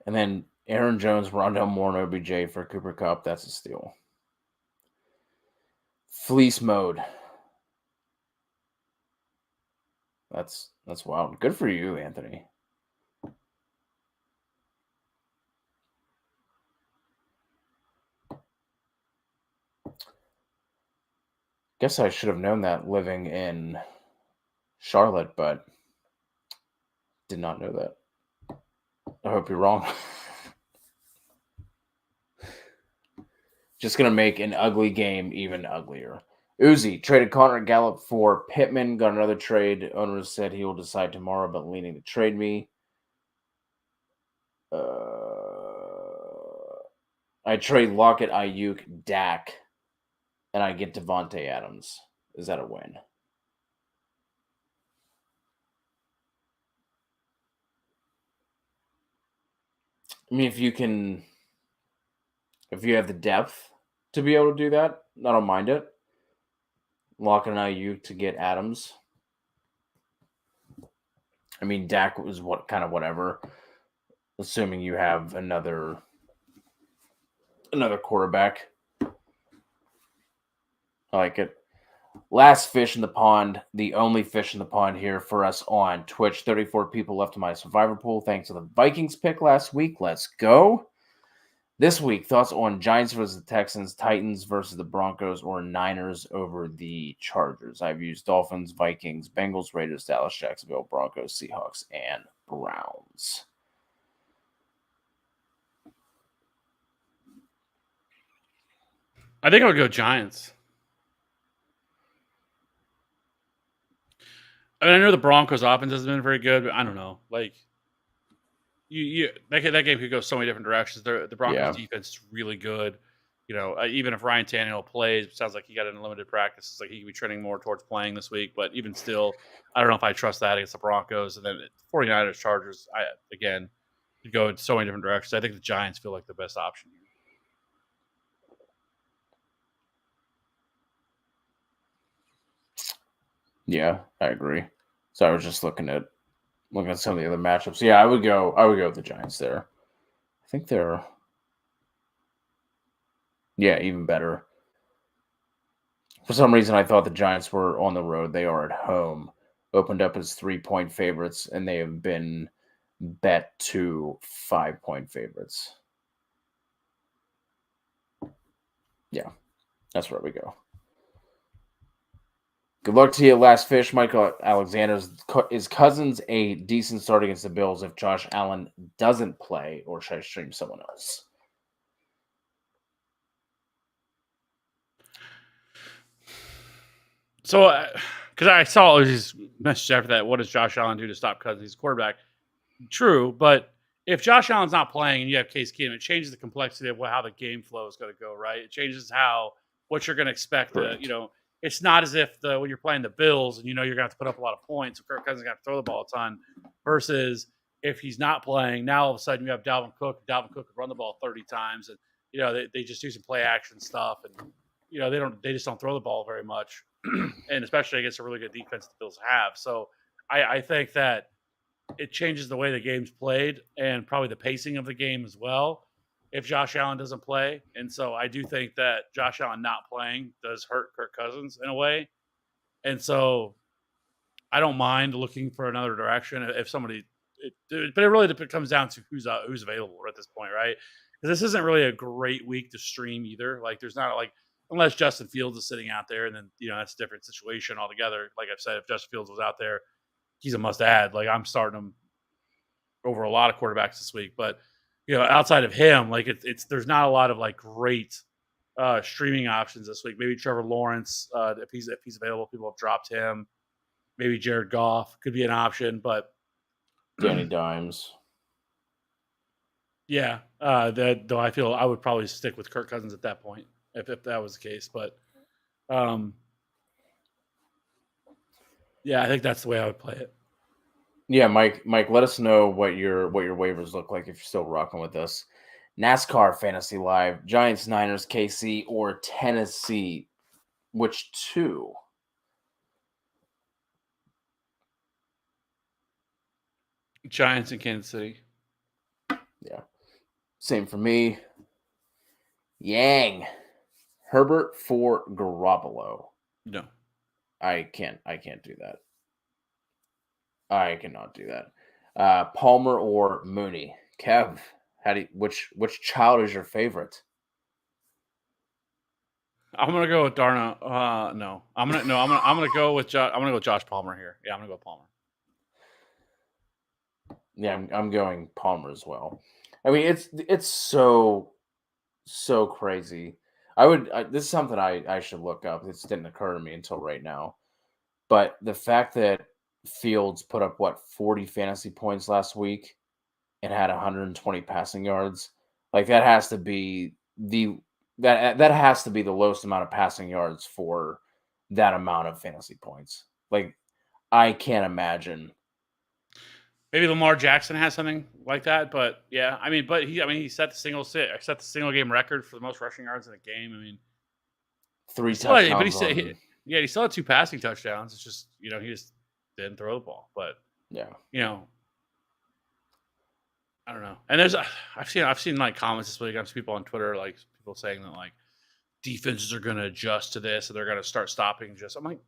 And then Aaron Jones, Rondell Moore, and OBJ for Cooper Kupp. That's a steal. Fleece mode. That's wild. Good for you, Anthony. Guess I should have known that living in Charlotte, but did not know that. I hope you're wrong. Just going to make an ugly game even uglier. Uzi traded Connor Gallup for Pittman. Got another trade. Owners said he will decide tomorrow, but leaning to trade me. I trade Lockett, Ayuk, Dak, and I get Devontae Adams. Is that a win? I mean, if you have the depth to be able to do that, I don't mind it. Lockett and Ayuk to get Adams. I mean, Dak was whatever. Assuming you have another quarterback. I like it. Last fish in the pond, the only fish in the pond here for us on Twitch. 34 people left in my survivor pool thanks to the Vikings pick last week. Let's go. This week, thoughts on Giants versus the Texans, Titans versus the Broncos, or Niners over the Chargers. I've used Dolphins, Vikings, Bengals, Raiders, Dallas, Jacksonville, Broncos, Seahawks, and Browns. I think I would go Giants. I mean, I know the Broncos' offense hasn't been very good, but I don't know. Like, that game could go so many different directions. The Broncos' defense is really good. You know, even if Ryan Tannehill plays, it sounds like he got an unlimited practice. It's like he could be trending more towards playing this week. But even still, I don't know if I trust that against the Broncos. And then 49ers, Chargers, again, could go in so many different directions. I think the Giants feel like the best option here. Yeah, I agree. So I was just looking at some of the other matchups. Yeah, I would go with the Giants there. I think they're even better. For some reason, I thought the Giants were on the road. They are at home. Opened up as 3-point favorites, and they have been bet to 5-point favorites. Yeah, that's where we go. Good luck to you, last fish. Michael Alexander's. Is Cousins a decent start against the Bills if Josh Allen doesn't play, or should I stream someone else? So, because I saw his message after that, what does Josh Allen do to stop Cousins? He's a quarterback. True, but if Josh Allen's not playing and you have Case Keenum, it changes the complexity of how the game flow is going to go, right? It changes what you're going to expect. It's not as if when you're playing the Bills and you're going to have to put up a lot of points, so Kirk Cousins got to throw the ball a ton, versus if he's not playing, now all of a sudden you have Dalvin Cook. Dalvin Cook could run the ball 30 times, and they just do some play action stuff, and they just don't throw the ball very much, and especially against a really good defense the Bills have. So I think that it changes the way the game's played and probably the pacing of the game as well if Josh Allen doesn't play. And so I do think that Josh Allen not playing does hurt Kirk Cousins in a way. And so I don't mind looking for another direction if somebody but it really comes down to who's available at this point, right? Because this isn't really a great week to stream either. Like there's not unless Justin Fields is sitting out there, and then that's a different situation altogether. Like I've said, if Justin Fields was out there, he's a must-add. Like I'm starting him over a lot of quarterbacks this week, but outside of him, there's not a lot of great streaming options this week. Maybe Trevor Lawrence, if he's available, people have dropped him. Maybe Jared Goff could be an option, but Danny Dimes. Yeah, though I feel I would probably stick with Kirk Cousins at that point if that was the case. But yeah, I think that's the way I would play it. Yeah, Mike, let us know what your waivers look like if you're still rocking with us. NASCAR Fantasy Live, Giants, Niners, KC, or Tennessee. Which two? Giants and Kansas City. Yeah. Same for me. Yang. Herbert for Garoppolo. No. I can't do that. I cannot do that. Palmer or Mooney. Kev, which child is your favorite? I'm gonna go with Darno. No, I'm gonna go with I'm gonna go with Josh Palmer here. Yeah, I'm gonna go with Palmer. Yeah, I'm going Palmer as well. I mean, it's so crazy. This is something I should look up. This didn't occur to me until right now. But the fact that Fields put up 40 fantasy points last week and had 120 passing yards, like that has to be that has to be the lowest amount of passing yards for that amount of fantasy points. Like I can't imagine. Maybe Lamar Jackson has something like that, but yeah, he set the single game record for the most rushing yards in a game. I mean, 3 touchdowns he still had 2 passing touchdowns. It's just he just didn't throw the ball, but yeah. I don't know. And I've seen like comments this week on people on Twitter, like people saying that like defenses are going to adjust to this and they're going to start stopping. I'm like,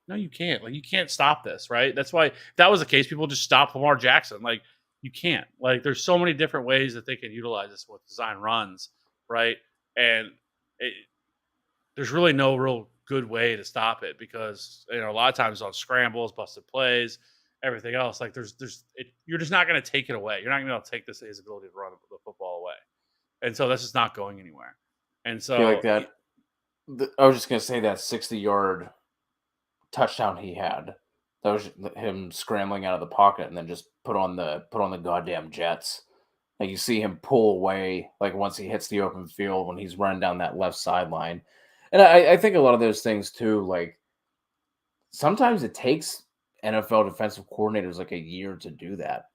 no, you can't. Like, you can't stop this, right? That's why, if that was the case, people just stop Lamar Jackson. Like, you can't. Like, there's so many different ways that they can utilize this with design runs, right? And there's really no real good way to stop it because a lot of times on scrambles, busted plays, everything else, like you're just not going to take it away. You're not going to be able to take his ability to run the football away, and so that's just not going anywhere. And so, I feel like that. I was just gonna say that 60-yard touchdown he had. That was him scrambling out of the pocket and then just put on the goddamn jets. Like you see him pull away, like once he hits the open field when he's running down that left sideline. And I think a lot of those things too, like sometimes it takes NFL defensive coordinators like a year to do that.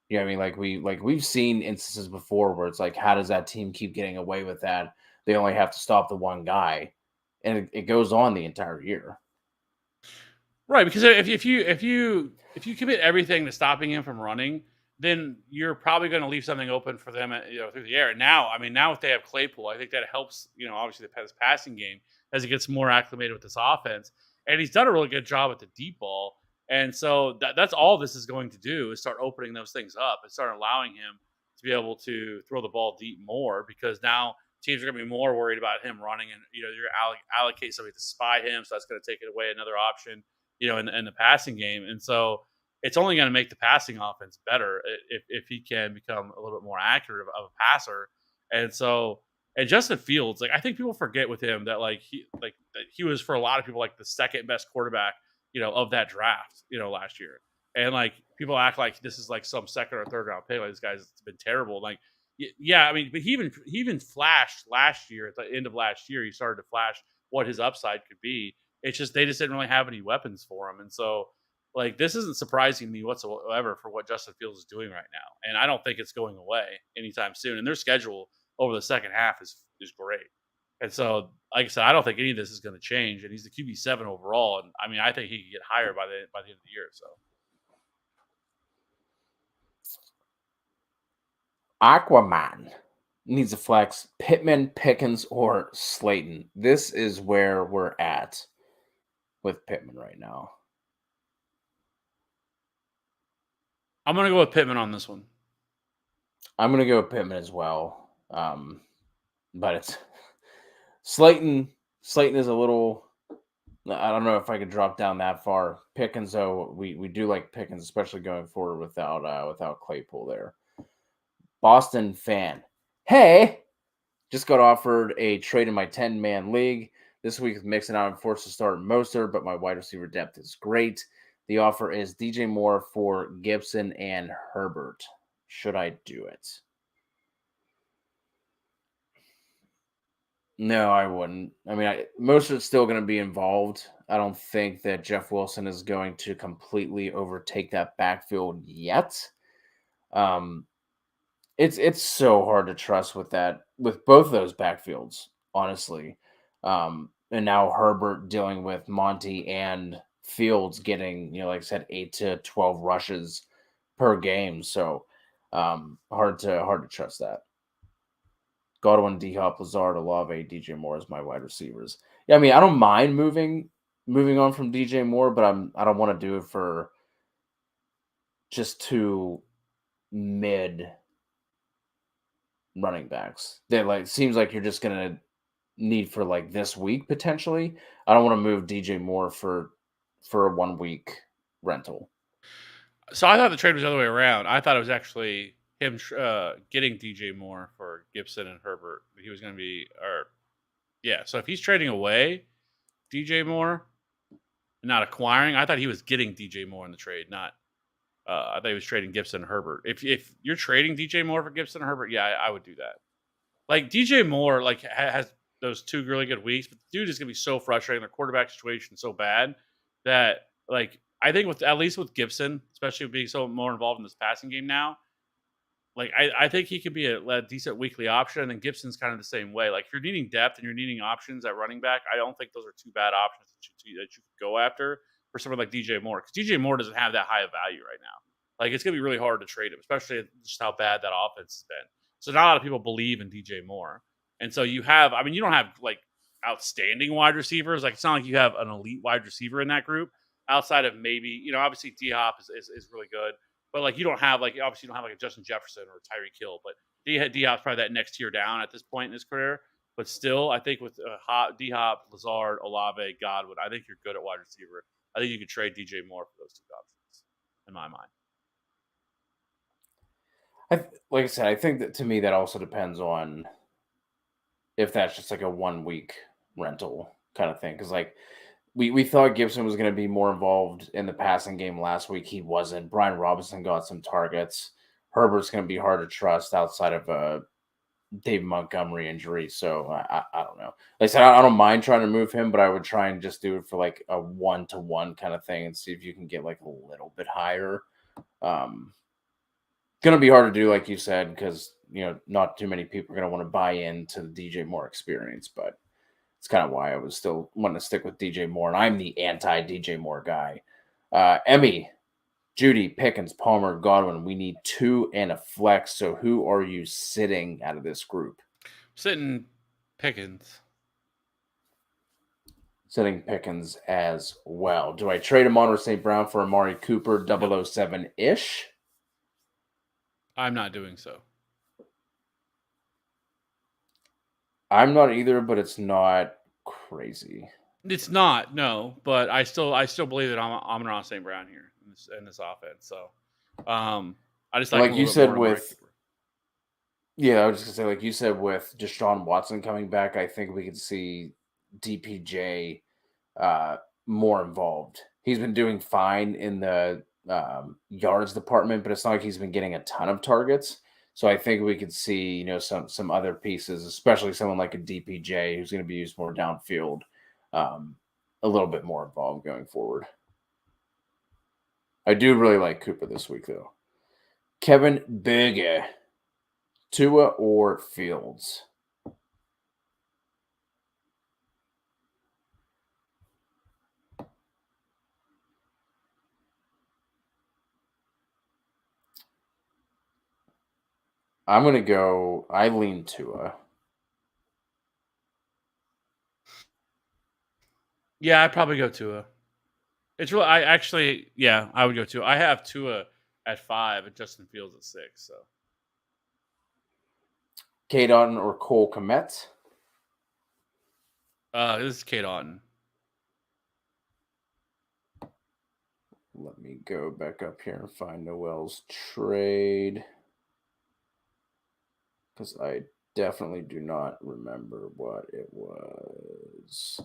You know what I mean? We've seen instances before where it's like, how does that team keep getting away with that? They only have to stop the one guy, and it goes on the entire year. Right, because if you commit everything to stopping him from running, then you're probably going to leave something open for them, through the air. And now, now if they have Claypool, I think that helps. Obviously the passing game as he gets more acclimated with this offense, and he's done a really good job at the deep ball. And so that's all this is going to do is start opening those things up and start allowing him to be able to throw the ball deep more because now teams are going to be more worried about him running, and you're allocate somebody to spy him, so that's going to take it away another option in the passing game. And so it's only going to make the passing offense better if he can become a little bit more accurate of a passer. And so, and Justin Fields, like I think people forget with him that that he was for a lot of people like the second best quarterback, of that draft, last year. And like people act like this is like some second or third round pick. Like this guy's been terrible. Like, yeah, but he even flashed last year at the end of last year. He started to flash what his upside could be. It's just they just didn't really have any weapons for him. And so, like, this isn't surprising me whatsoever for what Justin Fields is doing right now. And I don't think it's going away anytime soon. And their schedule over the second half is great. And so, like I said, I don't think any of this is going to change. And he's the QB7 overall. And I think he could get higher by the end of the year. So, Aquaman needs a flex. Pittman, Pickens, or Slayton. This is where we're at with Pittman right now. I'm going to go with Pittman on this one. I'm going to go with Pittman as well. But it's Slayton is a little, I don't know if I could drop down that far. Pickens, though, we do like Pickens, especially going forward without Claypool there. Boston fan. Hey, just got offered a trade in my 10-man league. This week with Mixon out, I'm forced to start Mostert, but my wide receiver depth is great. The offer is DJ Moore for Gibson and Herbert. Should I do it? No, I wouldn't. Mostert's still going to be involved. I don't think that Jeff Wilson is going to completely overtake that backfield yet. It's so hard to trust with both of those backfields, honestly. And now Herbert dealing with Monty and Fields getting, like I said, 8 to 12 rushes per game. So hard to trust that. Godwin, D-Hop, Lazard, Olave, DJ Moore as my wide receivers. Yeah, I don't mind moving on from DJ Moore, but I don't want to do it for just two mid running backs. They seems like you're just gonna need for like this week potentially. I don't want to move DJ Moore for a 1 week rental. So I thought the trade was the other way around. I thought it was actually him getting DJ Moore for Gibson and Herbert. He was going to be, So if he's trading away DJ Moore, not acquiring, I thought he was getting DJ Moore in the trade, not. I thought he was trading Gibson and Herbert. If you're trading DJ Moore for Gibson and Herbert, yeah, I would do that. Like DJ Moore, like has those 2 really good weeks, but the dude is gonna be so frustrating. Their quarterback situation so bad that like I think with at least with Gibson, especially being so more involved in this passing game now, like I think he could be a decent weekly option. And then Gibson's kind of the same way. Like if you're needing depth and you're needing options at running back, I don't think those are 2 bad options that you could go after for someone like DJ Moore, because DJ Moore doesn't have that high of value right now. Like it's gonna be really hard to trade him, especially just how bad that offense has been. So not a lot of people believe in DJ Moore, and so you have. I mean, you don't have like outstanding wide receivers. Like it's not like you have an elite wide receiver in that group outside of maybe obviously D Hop is really good, but like you don't have like obviously you don't have like a Justin Jefferson or Tyreek Hill, but D Hop's probably that next tier down at this point in his career. But still, I think with D Hop, Lazard, Olave, Godwin, I think you're good at wide receiver. I think you could trade DJ Moore for those 2 options, in my mind. Like I said, I think that to me that also depends on if that's just like a 1 week rental kind of thing. Because like we thought Gibson was going to be more involved in the passing game last week. He wasn't. Brian Robinson got some targets. Herbert's going to be hard to trust outside of a Dave Montgomery injury. So I don't know. Like I said, I don't mind trying to move him, but I would try and just do it for like a 1-to-1 kind of thing and see if you can get like a little bit higher. Going to be hard to do, like you said, because not too many people are going to want to buy into the DJ Moore experience, but it's kind of why I was still wanting to stick with DJ Moore, and I'm the anti-DJ Moore guy. Emmy, Judy, Pickens, Palmer, Godwin, we need 2 and a flex, so who are you sitting out of this group? Sitting Pickens. Sitting Pickens as well. Do I trade Amon-Ra St. Brown for Amari Cooper 007-ish? I'm not doing so. I'm not either, but it's not crazy. It's not, no, but I still believe that I'm Amon-Ra St. Brown here in this offense. So, I just like you said with. Yeah, I was just gonna say, like you said, with Deshaun Watson coming back, I think we could see DPJ more involved. He's been doing fine in the yards department, but it's not like he's been getting a ton of targets. So I think we could see, some other pieces, especially someone like a DPJ who's going to be used more downfield, a little bit more involved going forward. I do really like Cooper this week, though. Kevin Berger, Tua or Fields? I'm going to go, I lean Tua. Yeah, I'd probably go Tua. It's really, I would go Tua. I have Tua at 5 and Justin Fields at 6. So, Cade Otton or Cole Kmet? This is Cade Otton. Let me go back up here and find Noel's trade, because I definitely do not remember what it was.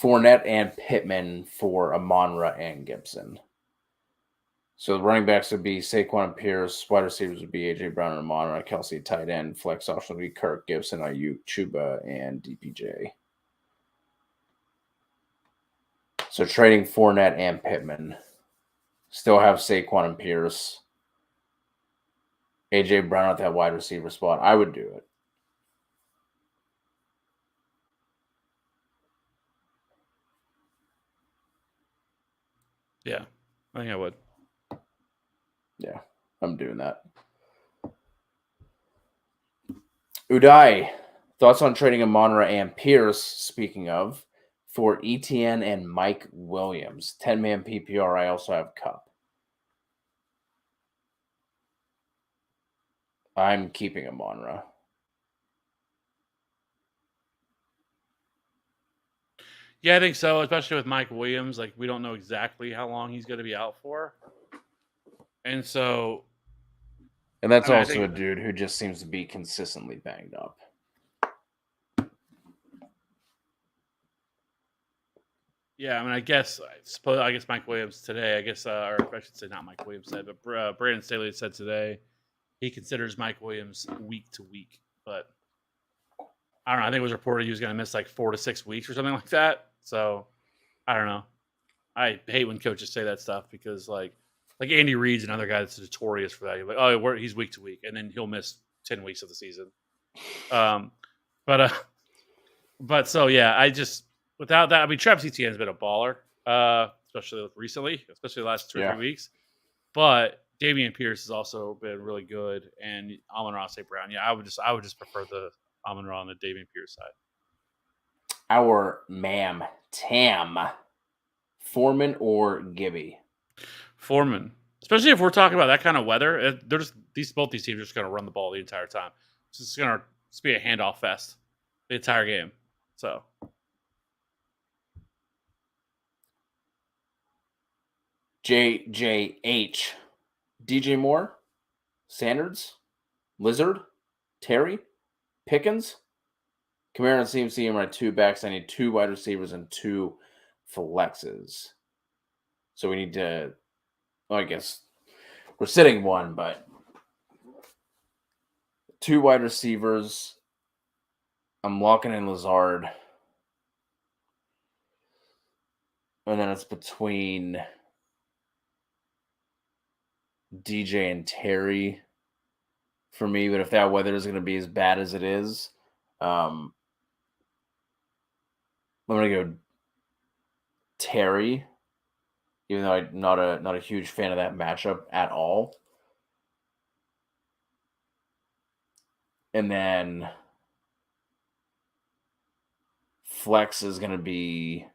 Fournette and Pittman for Amon-Ra and Gibson. So the running backs would be Saquon and Pierce. Wide receivers would be A.J. Brown and Amon-Ra. Kelsey tight end. Flex option would be Kirk, Gibson, Ayuk, Chuba, and DPJ. So trading Fournette and Pittman. Still have Saquon and Pierce. A.J. Brown at that wide receiver spot. I would do it. Yeah, I think I would. Yeah, I'm doing that. Uday, thoughts on trading Amon-Ra and Pierce, speaking of, for ETN and Mike Williams. 10-man PPR, I also have Cup. I'm keeping Amon-Ra. Yeah, I think so, especially with Mike Williams. Like, we don't know exactly how long he's going to be out for. And so. And that's also a dude who just seems to be consistently banged up. Yeah, I mean, I guess Mike Williams today, or I should say not Mike Williams said, but Brandon Staley said today he considers Mike Williams week to week. But I don't know. I think it was reported he was going to miss like 4 to 6 weeks or something like that. So I don't know. I hate when coaches say that stuff because like Andy Reid's another guy that's notorious for that. You're like, oh, he's week to week, and then he'll miss 10 weeks of the season. But so yeah, I just without that, I mean, Travis Etienne's been a baller, especially recently, especially the last 2 or 3 weeks. But Dameon Pierce has also been really good, and Amon-Ra St. Brown. Yeah, I would just prefer the Amon-Ra on the Dameon Pierce side. Our ma'am Tam, Foreman or Gibby? Foreman, especially if we're talking about that kind of weather. Both these teams are just going to run the ball the entire time. It's just going to be a handoff fest the entire game. So. JJH, DJ Moore, Sanders, Lizard, Terry, Pickens, Kamara and CMC are my 2 backs. I need 2 wide receivers and 2 flexes. So we need to, well, I guess we're sitting 1, but 2 wide receivers. I'm locking in Lazard. And then it's between DJ and Terry for me. But if that weather is going to be as bad as it is, I'm going to go Terry, even though I'm not a huge fan of that matchup at all. And then flex is going to be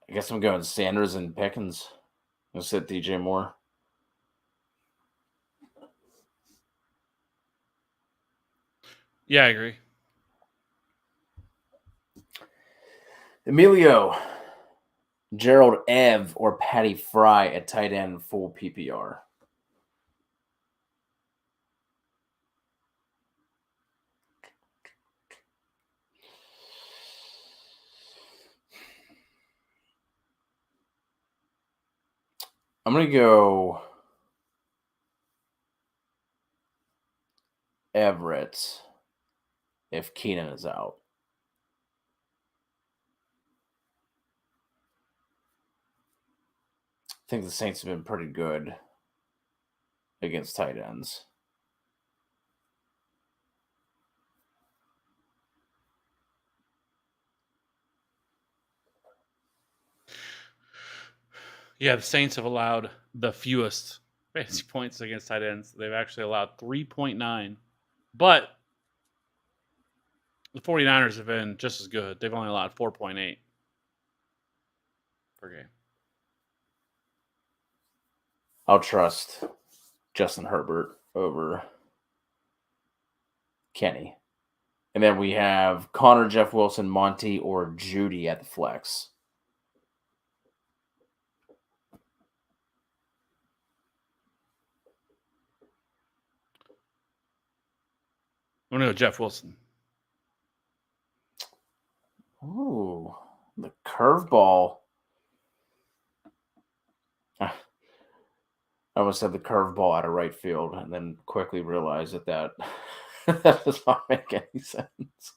I guess I'm going Sanders and Pickens. I'm going to sit DJ Moore. Yeah, I agree. Emilio, Gerald Ev, or Patty Fry at tight end full PPR? I'm going to go Everett if Keenan is out. I think the Saints have been pretty good against tight ends. Yeah, the Saints have allowed the fewest fantasy points against tight ends. They've actually allowed 3.9. But the 49ers have been just as good. They've only allowed 4.8 per game. I'll trust Justin Herbert over Kenny. And then we have Connor, Jeff Wilson, Monty, or Judy at the flex. I'm going to go Jeff Wilson. Ooh, the curveball. I almost said the curveball out of right field and then quickly realized that that does not make any sense.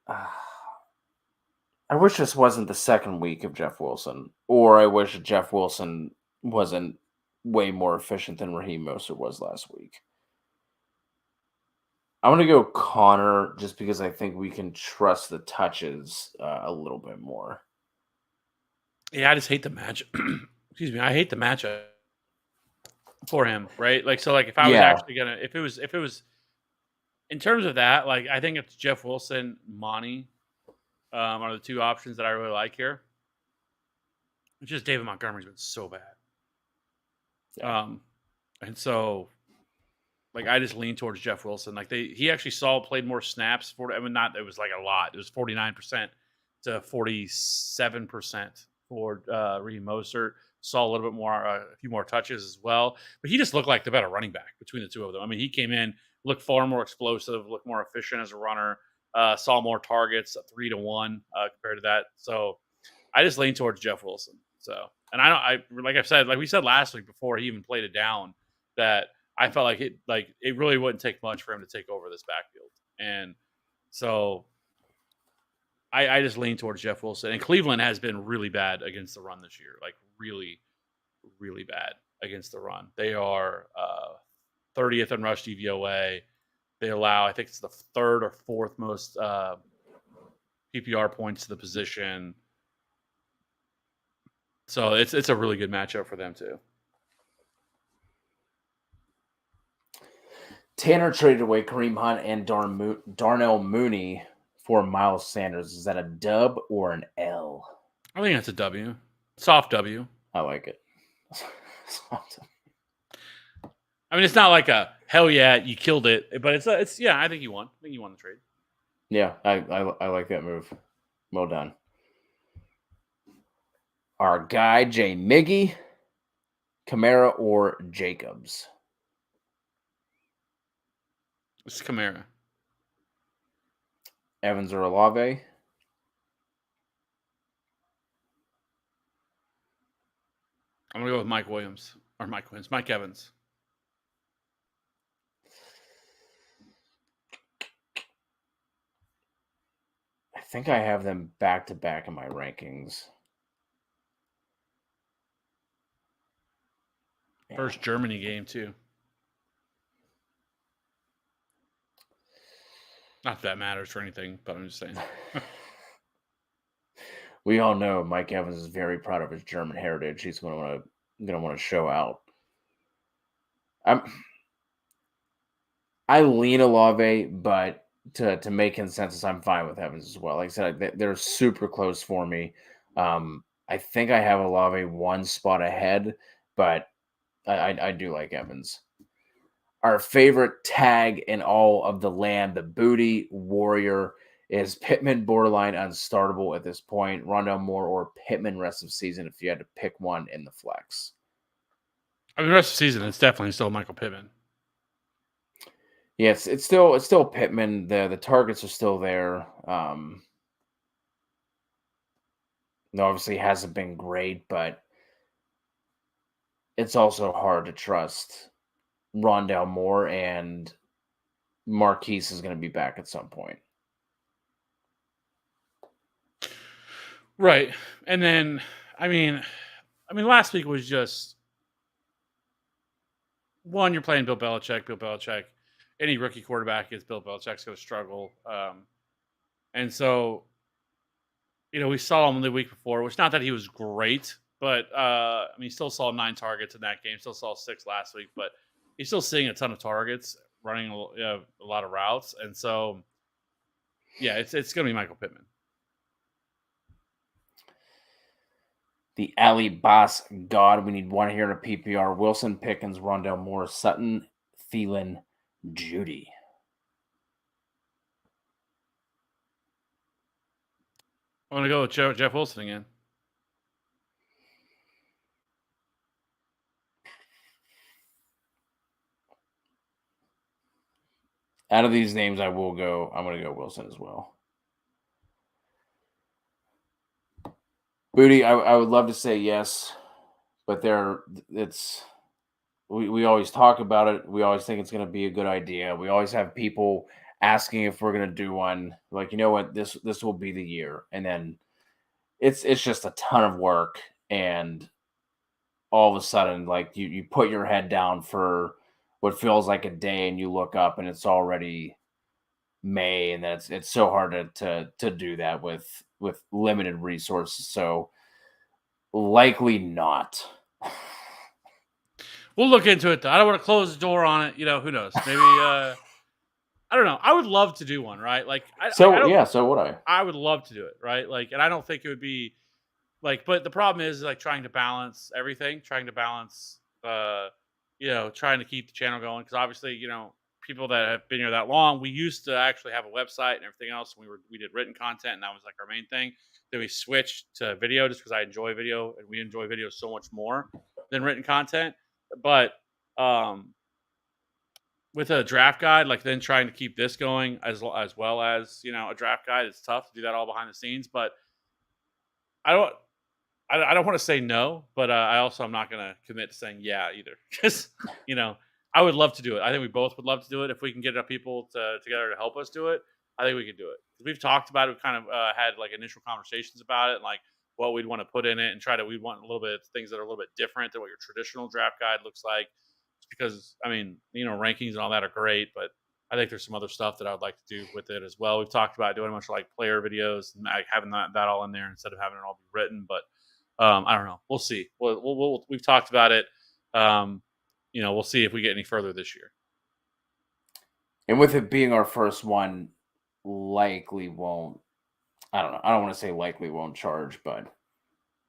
I wish this wasn't the second week of Jeff Wilson, or I wish Jeff Wilson wasn't way more efficient than Raheem Mostert was last week. I'm going to go Connor just because I think we can trust the touches a little bit more. Yeah, I just hate the matchup. Excuse me. I hate the matchup for him, right? Like, so, like, if I was actually going to, if it was, in terms of that, like, I think it's Jeff Wilson, Monty are the 2 options that I really like here. It's just David Montgomery's been so bad. Yeah. And so Like I just lean towards Jeff Wilson. Like he actually played more snaps for. I mean, not it was like a lot. It was 49% to 47% for Raheem Mostert. Saw a little bit more, a few more touches as well. But he just looked like the better running back between the two of them. I mean, he came in, looked far more explosive, looked more efficient as a runner. Saw more targets, 3-1 compared to that. So I just lean towards Jeff Wilson. So, and like I said, like we said last week before he even played it down, that I felt like it really wouldn't take much for him to take over this backfield. And so I just lean towards Jeff Wilson. And Cleveland has been really bad against the run this year, like really, really bad against the run. They are 30th in rush DVOA. They allow, I think it's the third or fourth most PPR points to the position. So it's a really good matchup for them too. Tanner traded away Kareem Hunt and Darnell Mooney for Miles Sanders. Is that a dub or an L? I think that's a W. Soft W. I like it. I mean, it's not like a hell yeah, you killed it, but it's yeah. I think you won. I think you won the trade. Yeah, I like that move. Well done. Our guy Jay Miggy, Kamara or Jacobs? It's Kamara. Evans or Olave? I'm gonna go with Mike Evans. I think I have them back to back in my rankings. First Germany game too. Not that matters for anything, but I'm just saying. We all know Mike Evans is very proud of his German heritage. He's going to want to show out. I lean Olave, but to make consensus, I'm fine with Evans as well. Like I said, they're super close for me. I think I have Olave one spot ahead, but I do like Evans. Our favorite tag in all of the land, the Booty Warrior, is Pittman borderline unstartable at this point? Rondale Moore or Pittman rest of season if you had to pick one in the flex? I mean, rest of the season, it's definitely still Michael Pittman. Yes, it's still Pittman. The targets are still there. Obviously hasn't been great, but it's also hard to trust Rondale Moore, and Marquise is going to be back at some point. Right. And then, I mean, last week was just one, you're playing Bill Belichick. Any rookie quarterback against Bill Belichick's going to struggle. And so, we saw him the week before, which not that he was great, but he still saw 9 targets in that game, still saw 6 last week, but he's still seeing a ton of targets, running a lot of routes. And so, yeah, it's going to be Michael Pittman. The Alley Boss God. We need one here in a PPR. Wilson, Pickens, Rondale Moore, Sutton, Thielen, Judy. I'm going to go with Jeff Wilson again. Out of these names, I'm going to go Wilson as well. Booty, I would love to say yes, but we always talk about it. We always think it's going to be a good idea. We always have people asking if we're going to do one. Like, you know what, this will be the year. And then it's just a ton of work. And all of a sudden, like you put your head down for what feels like a day and you look up and it's already May. And it's so hard to do that with limited resources. So likely not. We'll look into it though. I don't want to close the door on it. Who knows? Maybe I don't know. I would love to do one, right? Like so would I. I would love to do it, right? Like, and I don't think it would be like, but the problem is like trying to balance everything, trying to balance trying to keep the channel going because obviously, people that have been here that long, we used to actually have a website and everything else. We did written content, and that was like our main thing. Then we switched to video just because I enjoy video, and we enjoy video so much more than written content. But with a draft guide, like then trying to keep this going as well as a draft guide, it's tough to do that all behind the scenes. But I don't. I don't want to say no, but I also am not going to commit to saying yeah either. Because I would love to do it. I think we both would love to do it if we can get enough people together to help us do it. I think we could do it. We've talked about it. We've kind of had like initial conversations about it, and like what we'd want to put in it, and we want a little bit of things that are a little bit different than what your traditional draft guide looks like. Because I mean, rankings and all that are great, but I think there's some other stuff that I would like to do with it as well. We've talked about doing a bunch of like player videos and like having that all in there instead of having it all be written, but. I don't know. We'll see. We've talked about it. We'll see if we get any further this year. And with it being our first one, likely won't. I don't know. I don't want to say likely won't charge, but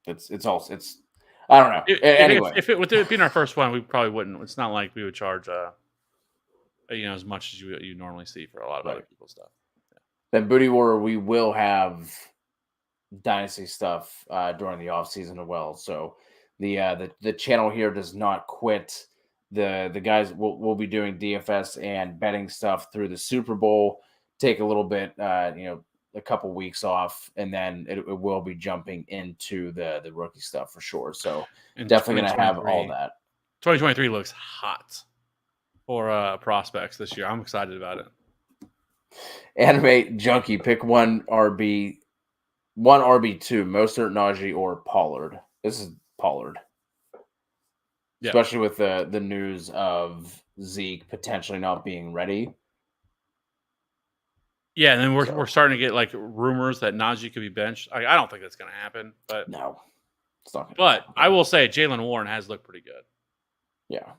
it's I don't know. Anyway, with it being our first one, we probably wouldn't. It's not like we would charge as much as you normally see for a lot of other people's stuff. Yeah. Then Booty War, we will have Dynasty stuff during the off season as well. So the channel here does not quit. The guys will be doing DFS and betting stuff through the Super Bowl. Take a little bit, a couple weeks off, and then it will be jumping into the rookie stuff for sure. So definitely going to have all that. 2023 looks hot for prospects this year. I'm excited about it. Anime Junkie, pick one RB2, Mostert, Najee, or Pollard. This is Pollard. Yeah. Especially with the news of Zeke potentially not being ready. Yeah, and then we're starting to get like rumors that Najee could be benched. I don't think that's going to happen, but no, it's not. But I will say Jaylen Warren has looked pretty good. Yeah.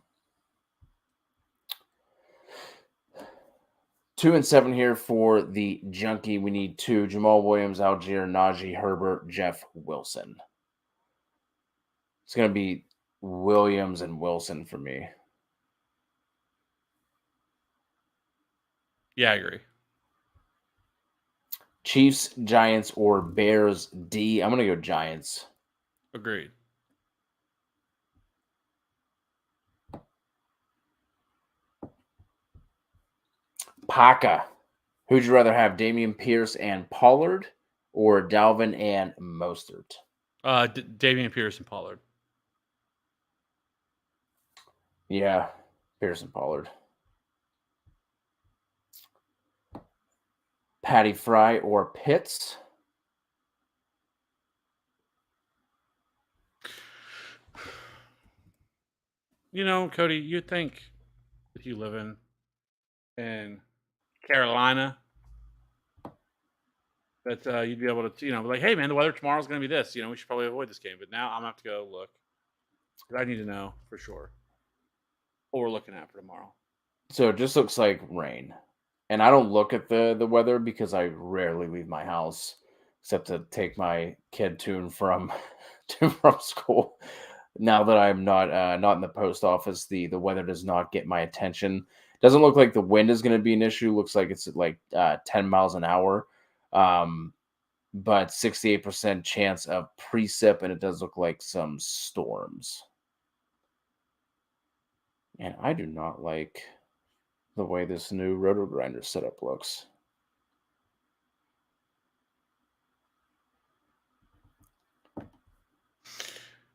2 and 7 here for the Junkie. We need 2: Jamal Williams, Algier, Najee, Herbert, Jeff Wilson. It's going to be Williams and Wilson for me. Yeah, I agree. Chiefs, Giants, or Bears D. I'm going to go Giants. Agreed. Paca. Who'd you rather have, Dameon Pierce and Pollard or Dalvin and Mostert? Dameon Pierce and Pollard. Yeah, Pierce and Pollard. Patty Fry or Pitts? Cody, you'd think if you live in Carolina that you'd be able to, be like, hey, man, the weather tomorrow's going to be this. We should probably avoid this game. But now I'm going to have to go look. I need to know for sure what we're looking at for tomorrow. So it just looks like rain. And I don't look at the weather because I rarely leave my house except to take my kid to and from school. Now that I'm not in the post office, the weather does not get my attention. Doesn't look like the wind is going to be an issue. Looks like it's like 10 miles an hour. But 68% chance of precip, and it does look like some storms. And I do not like the way this new Roto Grinder setup looks.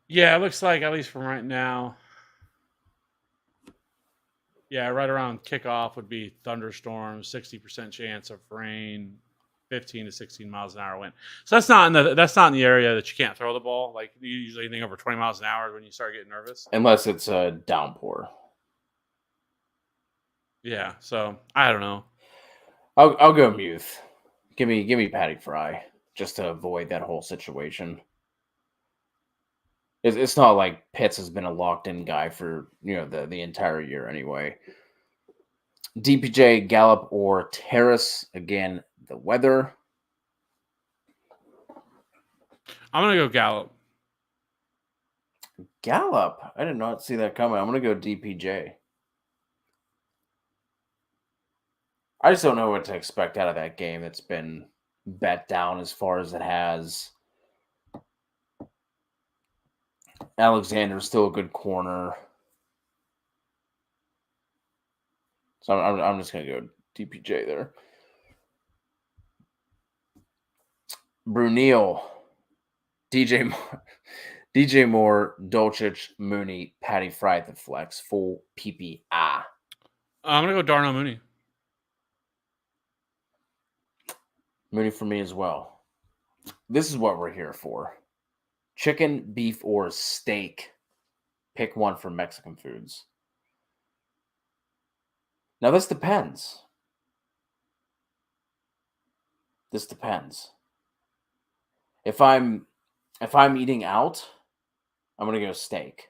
Yeah, it looks like, at least from right now, yeah, right around kickoff would be thunderstorms, 60% chance of rain, 15 to 16 miles an hour wind. So that's not in the area that you can't throw the ball. Like usually anything over 20 miles an hour when you start getting nervous. Unless it's a downpour. Yeah, so I don't know. I'll go Muth. Give me Patty Fry just to avoid that whole situation. It's not like Pitts has been a locked-in guy for the entire year anyway. DPJ, Gallup, or Terrace. Again, the weather. I'm gonna go Gallup. Gallup. I did not see that coming. I'm going to go DPJ. I just don't know what to expect out of that game. It's been bet down as far as it has. Alexander's still a good corner. So I'm just going to go DPJ there. Brunel, DJ Moore, Dulcich, Mooney, Patty Fry at the flex, full PPI. I'm going to go Darnell Mooney. Mooney for me as well. This is what we're here for. Chicken, beef, or steak. Pick one from Mexican foods. Now this depends. This depends. If I'm eating out, I'm gonna go steak.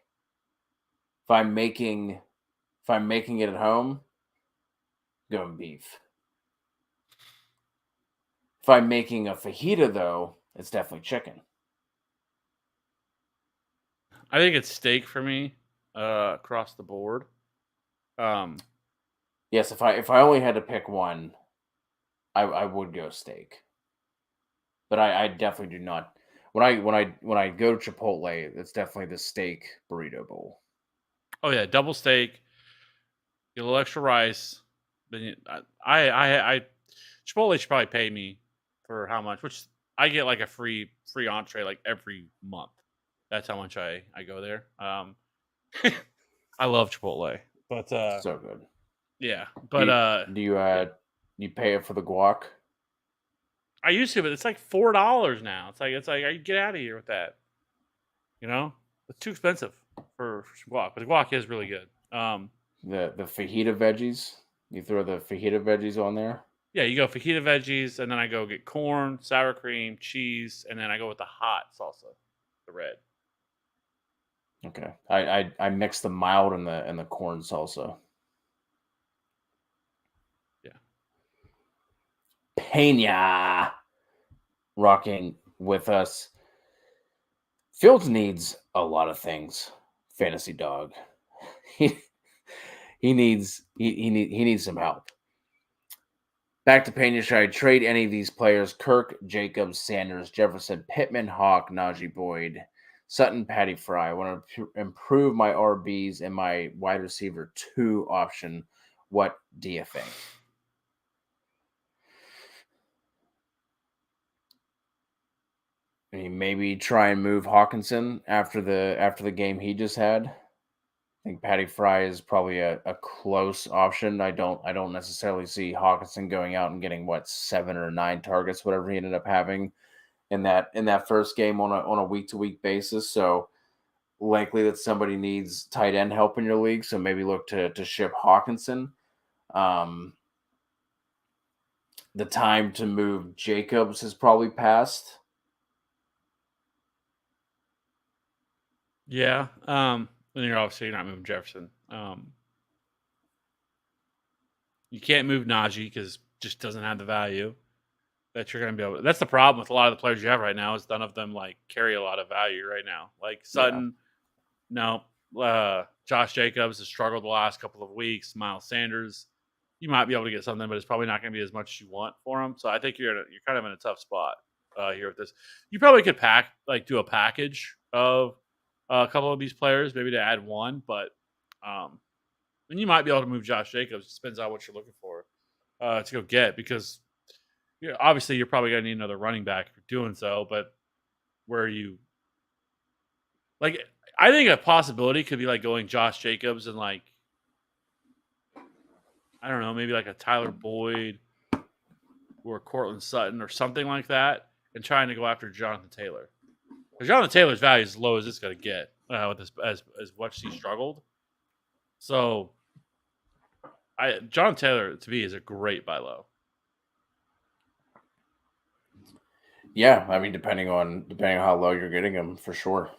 If I'm making it at home, going beef. If I'm making a fajita though, it's definitely chicken. I think it's steak for me, across the board. Yes, if I only had to pick one, I would go steak. But I definitely do not. When I go to Chipotle, it's definitely the steak burrito bowl. Oh yeah, double steak. Get a little extra rice. Then I Chipotle should probably pay me for how much, which I get like a free entree like every month. That's how much I go there. I love Chipotle, but So good. yeah. But do you pay it for the guac? I used to, but it's like $4 now. It's like get out of here with that. You know, it's too expensive for guac, but the guac is really good. The fajita veggies. You throw the fajita veggies on there. Yeah, you go fajita veggies, and then I go get corn, sour cream, cheese, and then I go with the hot salsa, the red. Okay, I mix the mild and the corn salsa. Yeah, Pena rocking with us. Fields needs a lot of things. Fantasy dog. He needs some help. Back to Pena. Should I trade any of these players? Kirk, Jacobs, Sanders, Jefferson, Pittman, Hawk, Najee Boyd, Sutton, Patty Fry. I want to improve my RBs and my wide receiver 2 option. What do you think? I mean, maybe try and move Hawkinson after the game he just had. I think Patty Fry is probably a close option. I don't necessarily see Hawkinson going out and getting 7 or 9 targets, whatever he ended up having in that first game on a week to week basis. So likely that somebody needs tight end help in your league. So maybe look to ship Hawkinson. The time to move Jacobs has probably passed. yeah. And you're not moving Jefferson. You can't move Najee because just doesn't have the value that you're going to be able to. That's the problem with a lot of the players you have right now is none of them like carry a lot of value right now. Like Sutton, no. Josh Jacobs has struggled the last couple of weeks. Miles Sanders, you might be able to get something, but it's probably not going to be as much as you want for him. So I think you're kind of in a tough spot here with this. You probably could do a package of a couple of these players, maybe to add one, but and you might be able to move Josh Jacobs. It depends on what you're looking for to go get, because obviously you're probably going to need another running back if you're doing so. But where you like, I think a possibility could be like going Josh Jacobs and like, I don't know, maybe like a Tyler Boyd or Cortland Sutton or something like that, and trying to go after Jonathan Taylor. Because Jonathan Taylor's value is as low as it's going to get with this, as much as he struggled. So, Jonathan Taylor to me is a great buy low. Yeah, I mean, depending on how low you're getting him, for sure.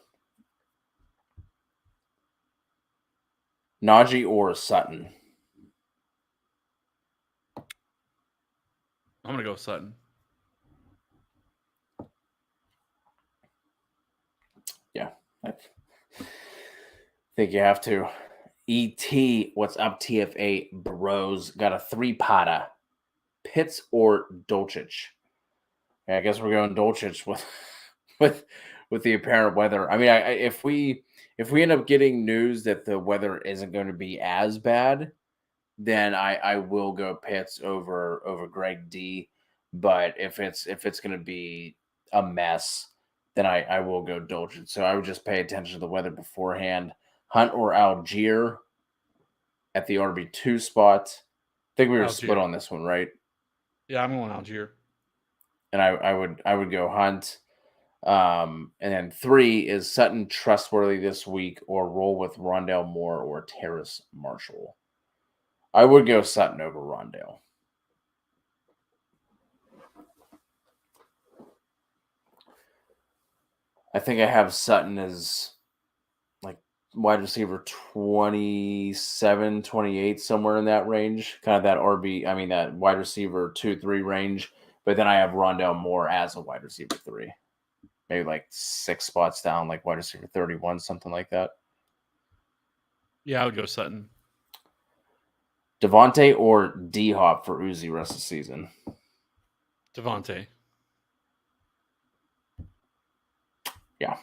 Najee or Sutton? I'm going to go Sutton. Yeah. think you have to. ET, what's up, TFA bros? Got a 3-potter. Pitts or Dulcich? Yeah, I guess we're going Dulcich with the apparent weather. I mean, if we end up getting news that the weather isn't going to be as bad, then I will go Pitts over Greg D. But if it's going to be a mess, then I will go Dulcich. So I would just pay attention to the weather beforehand. Hunt or Algier at the RB2 spot. I think we were split on this one, right? Yeah, I'm going Algier. And I would go Hunt. And then 3 is Sutton trustworthy this week, or roll with Rondale Moore or Terrace Marshall. I would go Sutton over Rondale. I think I have Sutton as like wide receiver 27, 28, somewhere in that range. Kind of that wide receiver 2-3 range. But then I have Rondale Moore as a wide receiver 3. Maybe like 6 spots down, like wide receiver 31, something like that. Yeah, I would go Sutton. Devontae or D-Hop for Uzi rest of the season? Devontae. Yeah.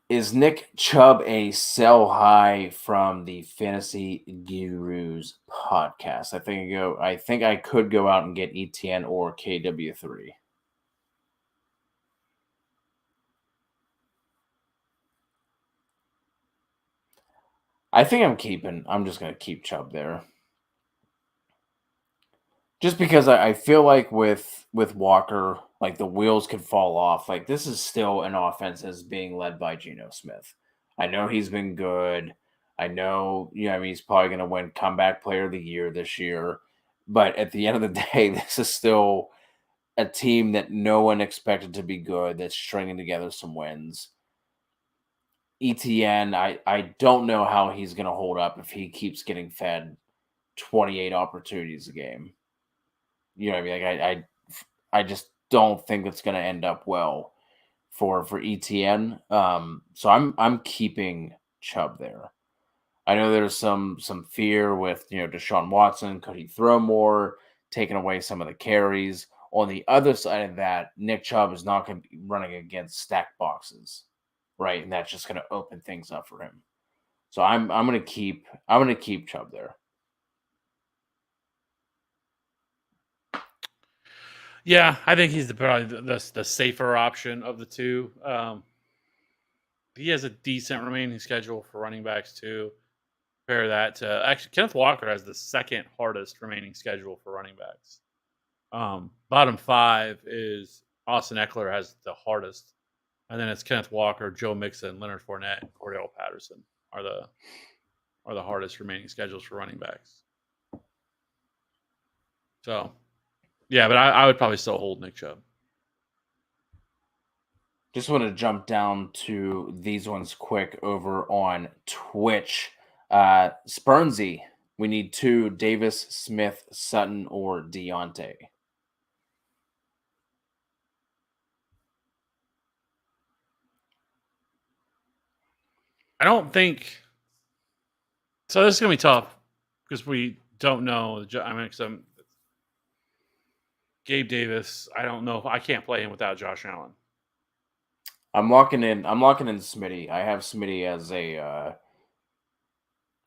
Is Nick Chubb a sell high from the Fantasy Gurus podcast? I think I could go out and get ETN or KW3. I think I'm just going to keep Chubb there. Just because I feel like with Walker, like the wheels could fall off. Like this is still an offense that's being led by Geno Smith. I know he's been good. I know, he's probably going to win comeback player of the year this year. But at the end of the day, this is still a team that no one expected to be good, that's stringing together some wins. ETN, I don't know how he's going to hold up if he keeps getting fed 28 opportunities a game. You know what I mean? Like I just don't think it's going to end up well for ETN. So I'm keeping Chubb there. I know there's some fear with Deshaun Watson. Could he throw more, taking away some of the carries? On the other side of that, Nick Chubb is not going to be running against stacked boxes, right? And that's just going to open things up for him. So I'm going to keep Chubb there. Yeah, I think he's probably the safer option of the two. He has a decent remaining schedule for running backs too. Compare that to actually Kenneth Walker has the second hardest remaining schedule for running backs. Bottom 5 is Austin Eckler has the hardest, and then it's Kenneth Walker, Joe Mixon, Leonard Fournette, and Cordell Patterson are the hardest remaining schedules for running backs. So, yeah, but I would probably still hold Nick Chubb. Just want to jump down to these ones quick over on Twitch. Spernsy, we need 2: Davis, Smith, Sutton, or Deontay. I don't think so. This is gonna be tough because we don't know. I mean, Gabe Davis. I don't know if I can't play him without Josh Allen. I'm locking in Smitty. I have Smitty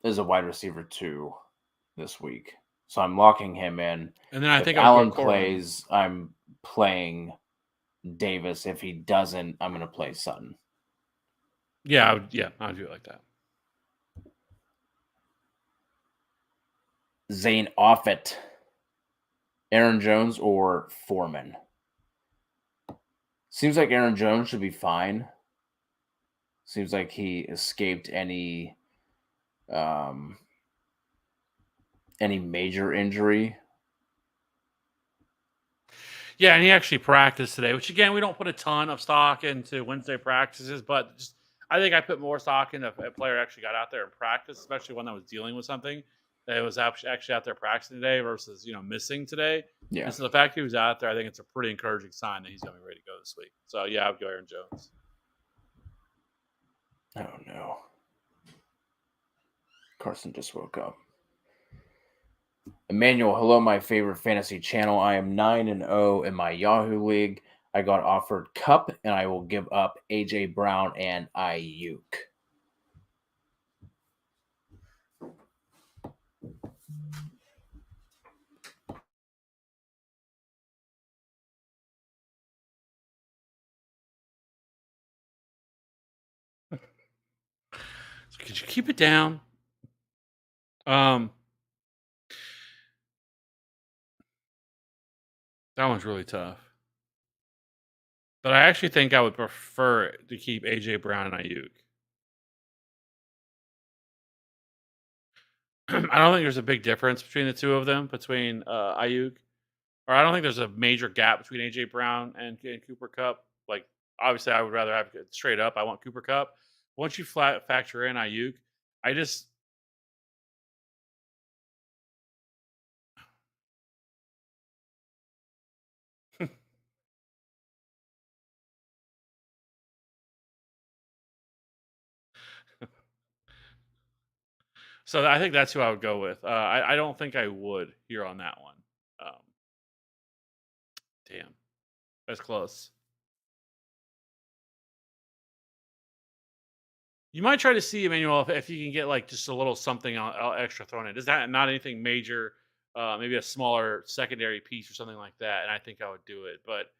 as a wide receiver 2 this week, so I'm locking him in. And then I think Allen plays, I'm playing Davis. If he doesn't, I'm going to play Sutton. Yeah, I would do it like that. Zane Offit, Aaron Jones, or Foreman? Seems like Aaron Jones should be fine. Seems like he escaped any major injury. Yeah, and he actually practiced today, which again, we don't put a ton of stock into Wednesday practices, but I think I put more stock in if a player actually got out there and practiced, especially one that was dealing with something that was actually out there practicing today versus missing today. Yeah. And so the fact he was out there, I think it's a pretty encouraging sign that he's going to be ready to go this week. So yeah, I would go Aaron Jones. Oh no. Carson just woke up. Emmanuel, hello, my favorite fantasy channel. I am 9-0 in my Yahoo League. I got offered Cup, and I will give up AJ Brown and Ayuk. Could you keep it down? That one's really tough. But I actually think I would prefer to keep AJ Brown and Ayuk. I don't think there's a big difference between the two of them, between Ayuk, or I don't think there's a major gap between AJ Brown and Cooper Kupp. Like, obviously, I would rather have it straight up. I want Cooper Kupp. Once you factor in Ayuk, I just so I think that's who I would go with. I don't think I would here on that one. Damn, that's close. You might try to see, Emmanuel, if you can get like just a little something extra thrown in. Is that not anything major? Maybe a smaller secondary piece or something like that, and I think I would do it. But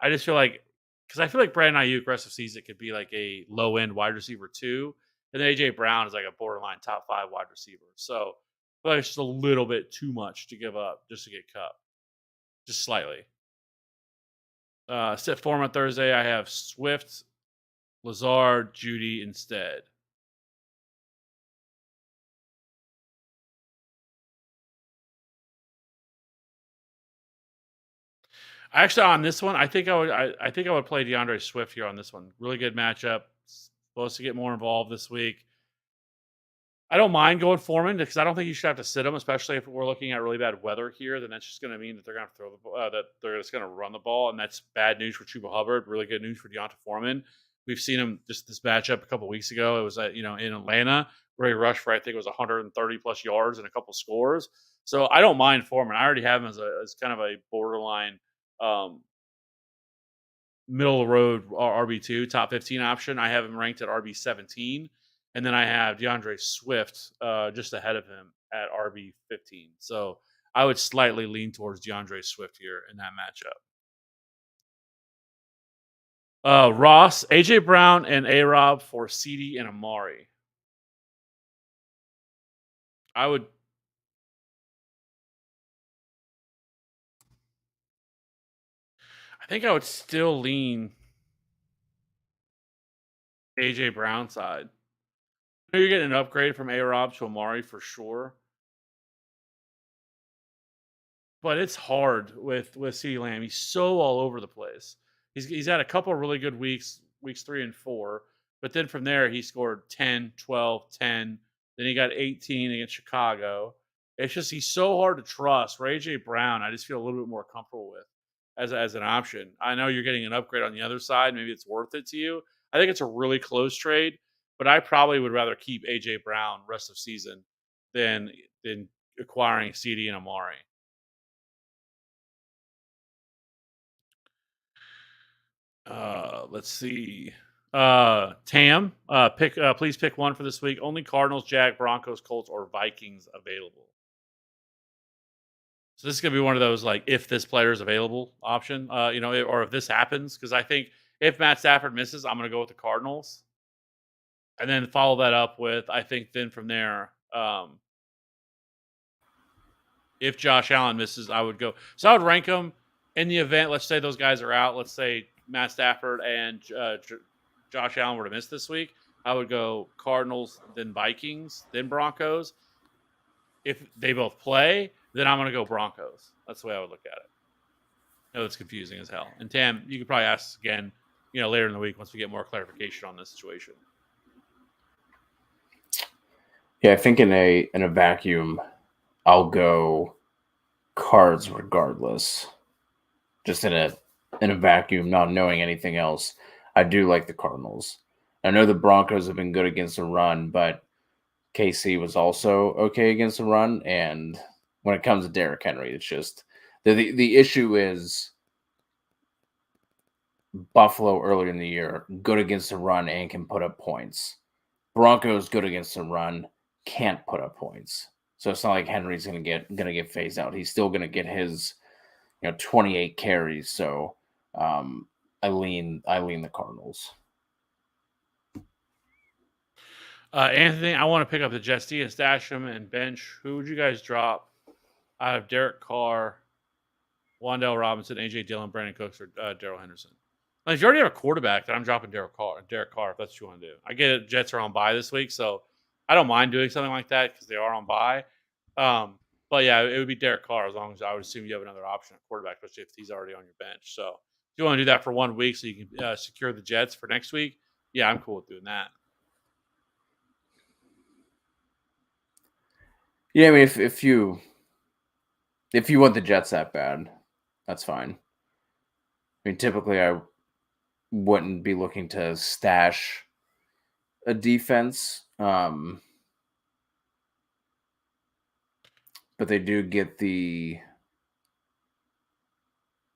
I just feel like, because I feel like Brandon Ayuk rest of season could be like a low end wide receiver 2, and then AJ Brown is like a borderline top 5 wide receiver. So I feel like it's just a little bit too much to give up just to get Kupp, just slightly. Set form on Thursday, I have Swift, Lazard, Judy instead. Actually, on this one, I think I would play DeAndre Swift here on this one. Really good matchup. Supposed to get more involved this week. I don't mind going Foreman because I don't think you should have to sit him, especially if we're looking at really bad weather here. Then that's just going to mean that they're going to throw the ball, that they're just going to run the ball, and that's bad news for Chuba Hubbard. Really good news for Deonta Foreman. We've seen him just this matchup a couple weeks ago. It was in Atlanta where he rushed for, I think it was 130 plus yards and a couple scores. So I don't mind Foreman. I already have him as kind of a borderline middle of the road RB2 top 15 option. I have him ranked at RB 17. And then I have DeAndre Swift just ahead of him at RB 15. So I would slightly lean towards DeAndre Swift here in that matchup. Ross, AJ Brown, and A-Rob for CD and Amari. I think I would still lean AJ Brown side. You're getting an upgrade from A-Rob to Amari for sure. But it's hard with CeeDee Lamb. He's so all over the place. He's had a couple of really good weeks 3 and 4, but then from there he scored 10, 12, 10. Then he got 18 against Chicago. It's just he's so hard to trust. Ray J. Brown, I just feel a little bit more comfortable with as an option. I know you're getting an upgrade on the other side. Maybe it's worth it to you. I think it's a really close trade, but I probably would rather keep AJ Brown rest of season than acquiring CD and Amari. Let's see. Tam, please pick one for this week. Only Cardinals, Jag, Broncos, Colts, or Vikings available. So this is gonna be one of those like if this player is available option, or if this happens, because I think if Matt Stafford misses, I'm gonna go with the Cardinals, and then follow that up with I think then from there, if Josh Allen misses, I would go. So I would rank them in the event. Let's say those guys are out. Let's say Matt Stafford and Josh Allen were to miss this week. I would go Cardinals, then Vikings, then Broncos. If they both play, then I'm going to go Broncos. That's the way I would look at it. I know it's confusing as hell. And Tam, you could probably ask again, later in the week once we get more clarification on this situation. Yeah, I think in a vacuum, I'll go Cards regardless. Just in a vacuum, not knowing anything else. I do like the Cardinals. I know the Broncos have been good against the run, but KC was also okay against the run. And when it comes to Derrick Henry, it's just the issue is Buffalo earlier in the year, good against the run and can put up points. Broncos good against the run, can't put up points. So it's not like Henry's gonna get phased out. He's still gonna get his 28 carries. So I lean the Cardinals. Anthony, I want to pick up the Jets D and stash him and bench. Who would you guys drop out of Derek Carr, Wan'Dale Robinson, AJ Dillon, Brandon Cooks, or Daryl Henderson? Like, if you already have a quarterback, then I'm dropping Derek Carr, if that's what you want to do. I get it. Jets are on bye this week, so I don't mind doing something like that because they are on bye. But yeah, it would be Derek Carr as long as I would assume you have another option at quarterback, especially if he's already on your bench. So if you want to do that for 1 week so you can secure the Jets for next week, yeah, I'm cool with doing that. Yeah, I mean, if you want the Jets that bad, that's fine. I mean, typically I wouldn't be looking to stash a defense, but they do get the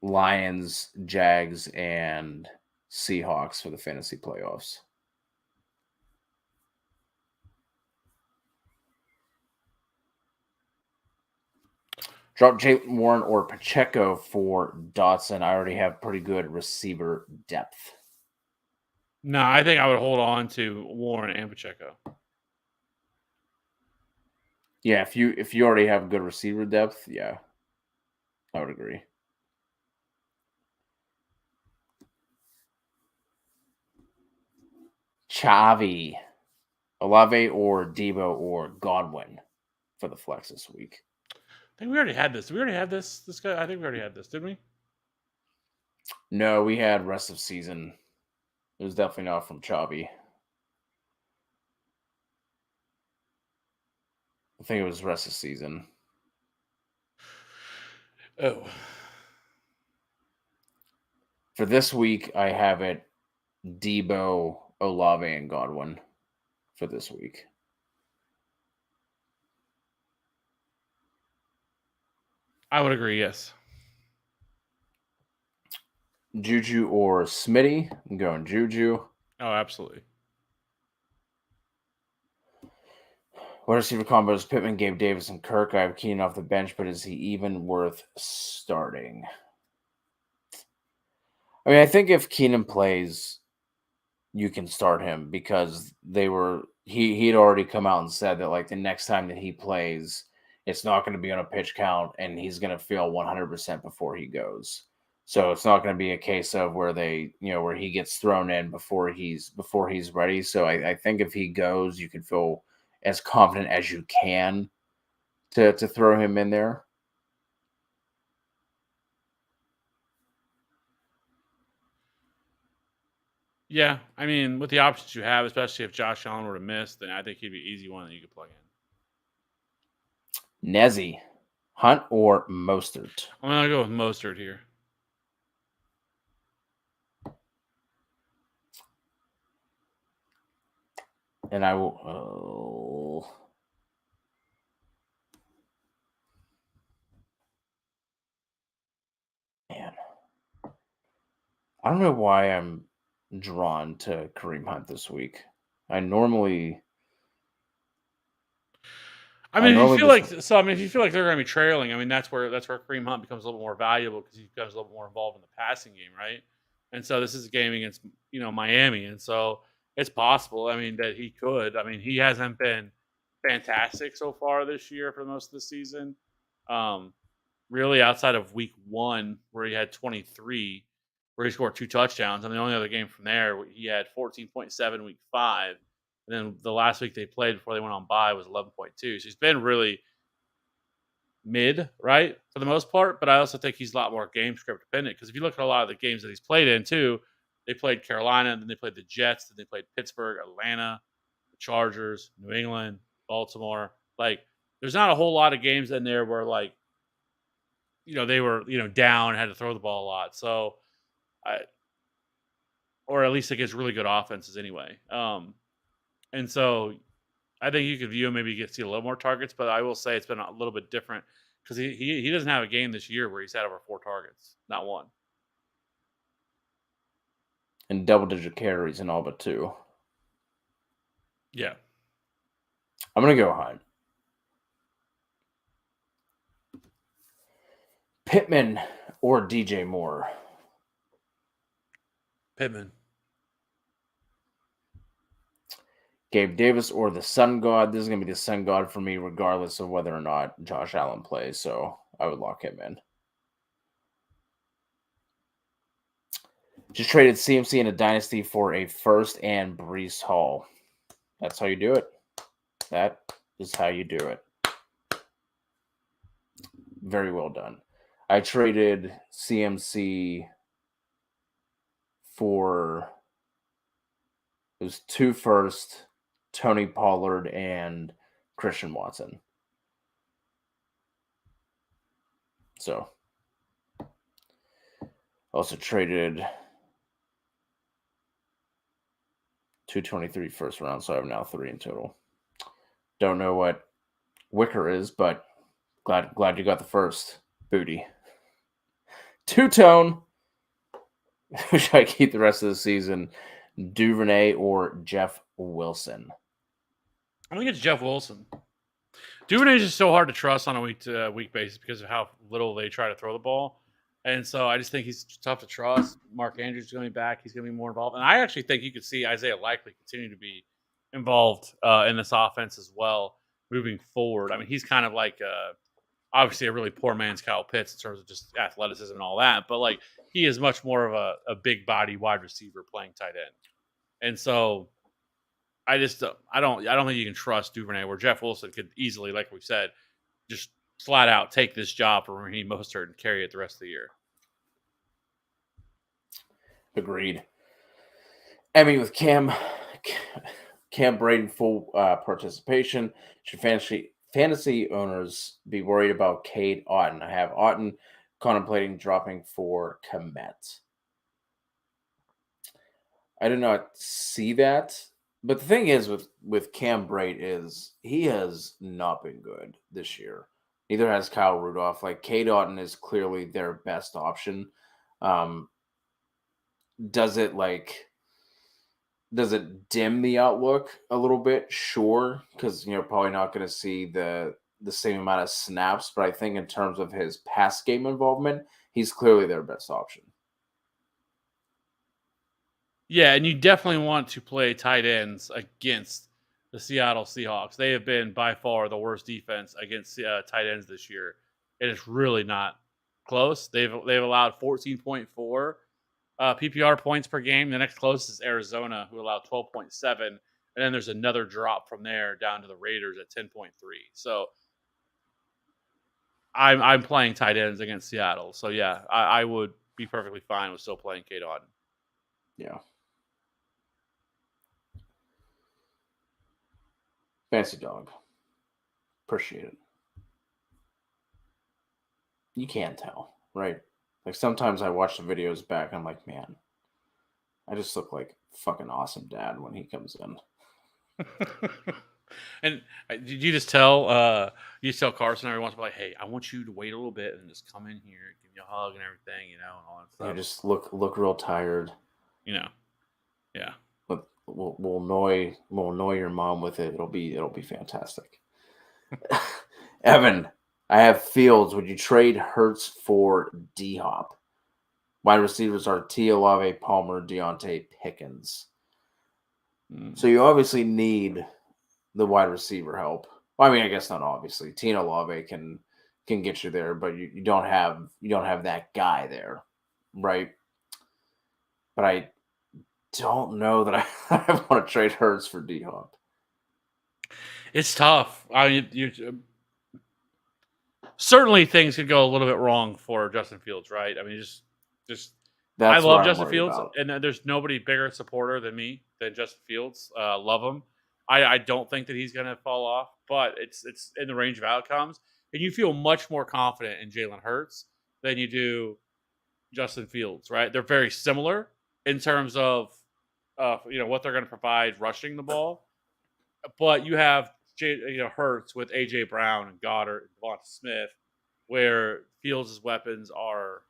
Lions, Jags, and Seahawks for the fantasy playoffs. Drop Jaylen Warren or Pacheco for Dotson. I already have pretty good receiver depth. No, I think I would hold on to Warren and Pacheco. Yeah, if you already have good receiver depth, yeah, I would agree. Chavi, Olave or Debo or Godwin for the flex this week. I think we already had this. Did we already have this? This guy? I think we already had this, didn't we? No, we had rest of season. It was definitely not from Chavi. I think it was rest of season. Oh. For this week, I have it Debo, Olave, and Godwin for this week. I would agree, yes. Juju or Smitty? I'm going Juju. Oh, absolutely. Wide receiver combos: Pittman, Gabe Davis, and Kirk. I have Keenan off the bench, but is he even worth starting? I mean, I think if Keenan plays, you can start him because he'd already come out and said that like the next time that he plays, it's not going to be on a pitch count and he's going to feel 100% before he goes. So it's not going to be a case of where where he gets thrown in before he's ready. So I think if he goes, you can feel as confident as you can to throw him in there. Yeah, I mean, with the options you have, especially if Josh Allen were to miss, then I think he'd be an easy one that you could plug in. Nezzy, Hunt, or Mostert? I'm going to go with Mostert here. And I will... Man. I don't know why I'm drawn to Kareem Hunt this week. I mean, if you feel like they're going to be trailing, I mean, that's where Kareem Hunt becomes a little more valuable because he becomes a little more involved in the passing game, right? And so this is a game against Miami, and so it's possible. I mean, that he could. I mean, he hasn't been fantastic so far this year for most of the season. Really, outside of week 1 where he had 23, where he scored 2 touchdowns, and the only other game from there he had 14.7 week 5. And then the last week they played before they went on bye was 11.2. So he's been really mid, right, for the most part. But I also think he's a lot more game script dependent because if you look at a lot of the games that he's played in, too, they played Carolina, then they played the Jets, then they played Pittsburgh, Atlanta, the Chargers, New England, Baltimore. Like, there's not a whole lot of games in there where, like, they were, down and had to throw the ball a lot. So or at least against really good offenses anyway. And so I think you could view him maybe see a little more targets, but I will say it's been a little bit different because he doesn't have a game this year where he's had over 4 targets, not one. And double-digit carries in all but 2. Yeah. I'm going to go Hunt. Pittman or DJ Moore? Pittman. Gabe Davis or the Sun God? This is going to be the Sun God for me, regardless of whether or not Josh Allen plays. So I would lock him in. Just traded CMC in a dynasty for a first and Breece Hall. That's how you do it. That is how you do it. Very well done. I traded CMC for, it was 2 first, Tony Pollard and Christian Watson. So, also traded 223 first round, so I have now 3 in total. Don't know what Wicker is, but glad you got the first booty. Two-tone. Who should I keep the rest of the season? Duvernay or Jeff Wilson? I think it's Jeff Wilson. Duvernay is just so hard to trust on a week-to-week basis because of how little they try to throw the ball. And so I just think he's tough to trust. Mark Andrews is going to be back. He's going to be more involved. And I actually think you could see Isaiah Likely continue to be involved in this offense as well moving forward. I mean, he's kind of like obviously a really poor man's Kyle Pitts in terms of just athleticism and all that. But, like, he is much more of a big body wide receiver playing tight end. And so I don't think you can trust Duvernay, where Jeff Wilson could easily, like we said, just flat out take this job for Raheem Mostert and carry it the rest of the year. Agreed. I mean, with Cam Brayton full participation, should fantasy owners be worried about Cade Otton? I have Otton contemplating dropping for Kmet. I did not see that. But the thing is with Cam Brate is he has not been good this year. Neither has Kyle Rudolph. Like, Cade Otton is clearly their best option. Does it dim the outlook a little bit? Sure, because probably not going to see the same amount of snaps. But I think in terms of his pass game involvement, he's clearly their best option. Yeah, and you definitely want to play tight ends against the Seattle Seahawks. They have been by far the worst defense against tight ends this year. It is really not close. They've allowed 14.4 PPR points per game. The next closest is Arizona, who allowed 12.7, and then there's another drop from there down to the Raiders at 10.3. So I'm playing tight ends against Seattle. So yeah, I would be perfectly fine with still playing Cade Otton. Yeah. Fancy dog. Appreciate it. You can tell, right? Like, sometimes I watch the videos back and I'm like, man, I just look like fucking awesome dad when he comes in. And did you just tell Carson every once in a while, like, hey, I want you to wait a little bit and just come in here, give me a hug and everything, and all that stuff. Yeah, just look real tired. Yeah. But we'll annoy your mom with it. It'll be fantastic. Evan, I have Fields. Would you trade Hurts for D-Hop? Wide receivers are T. Olave, Palmer, Deontay, Pickens. So you obviously need the wide receiver help. Well, I mean, I guess not obviously. T. Olave can get you there, but you don't have that guy there, right? But I don't know that I want to trade Hurts for D-Hop. It's tough. I mean, certainly things could go a little bit wrong for Justin Fields, right? I mean, just I love Justin Fields, and there's nobody bigger supporter than me than Justin Fields. Love him. I don't think that he's going to fall off, but it's in the range of outcomes, and you feel much more confident in Jalen Hurts than you do Justin Fields, right? They're very similar, in terms of what they're going to provide rushing the ball. But you have Hurts with AJ Brown and Goddard and Devonta Smith, where Fields' weapons are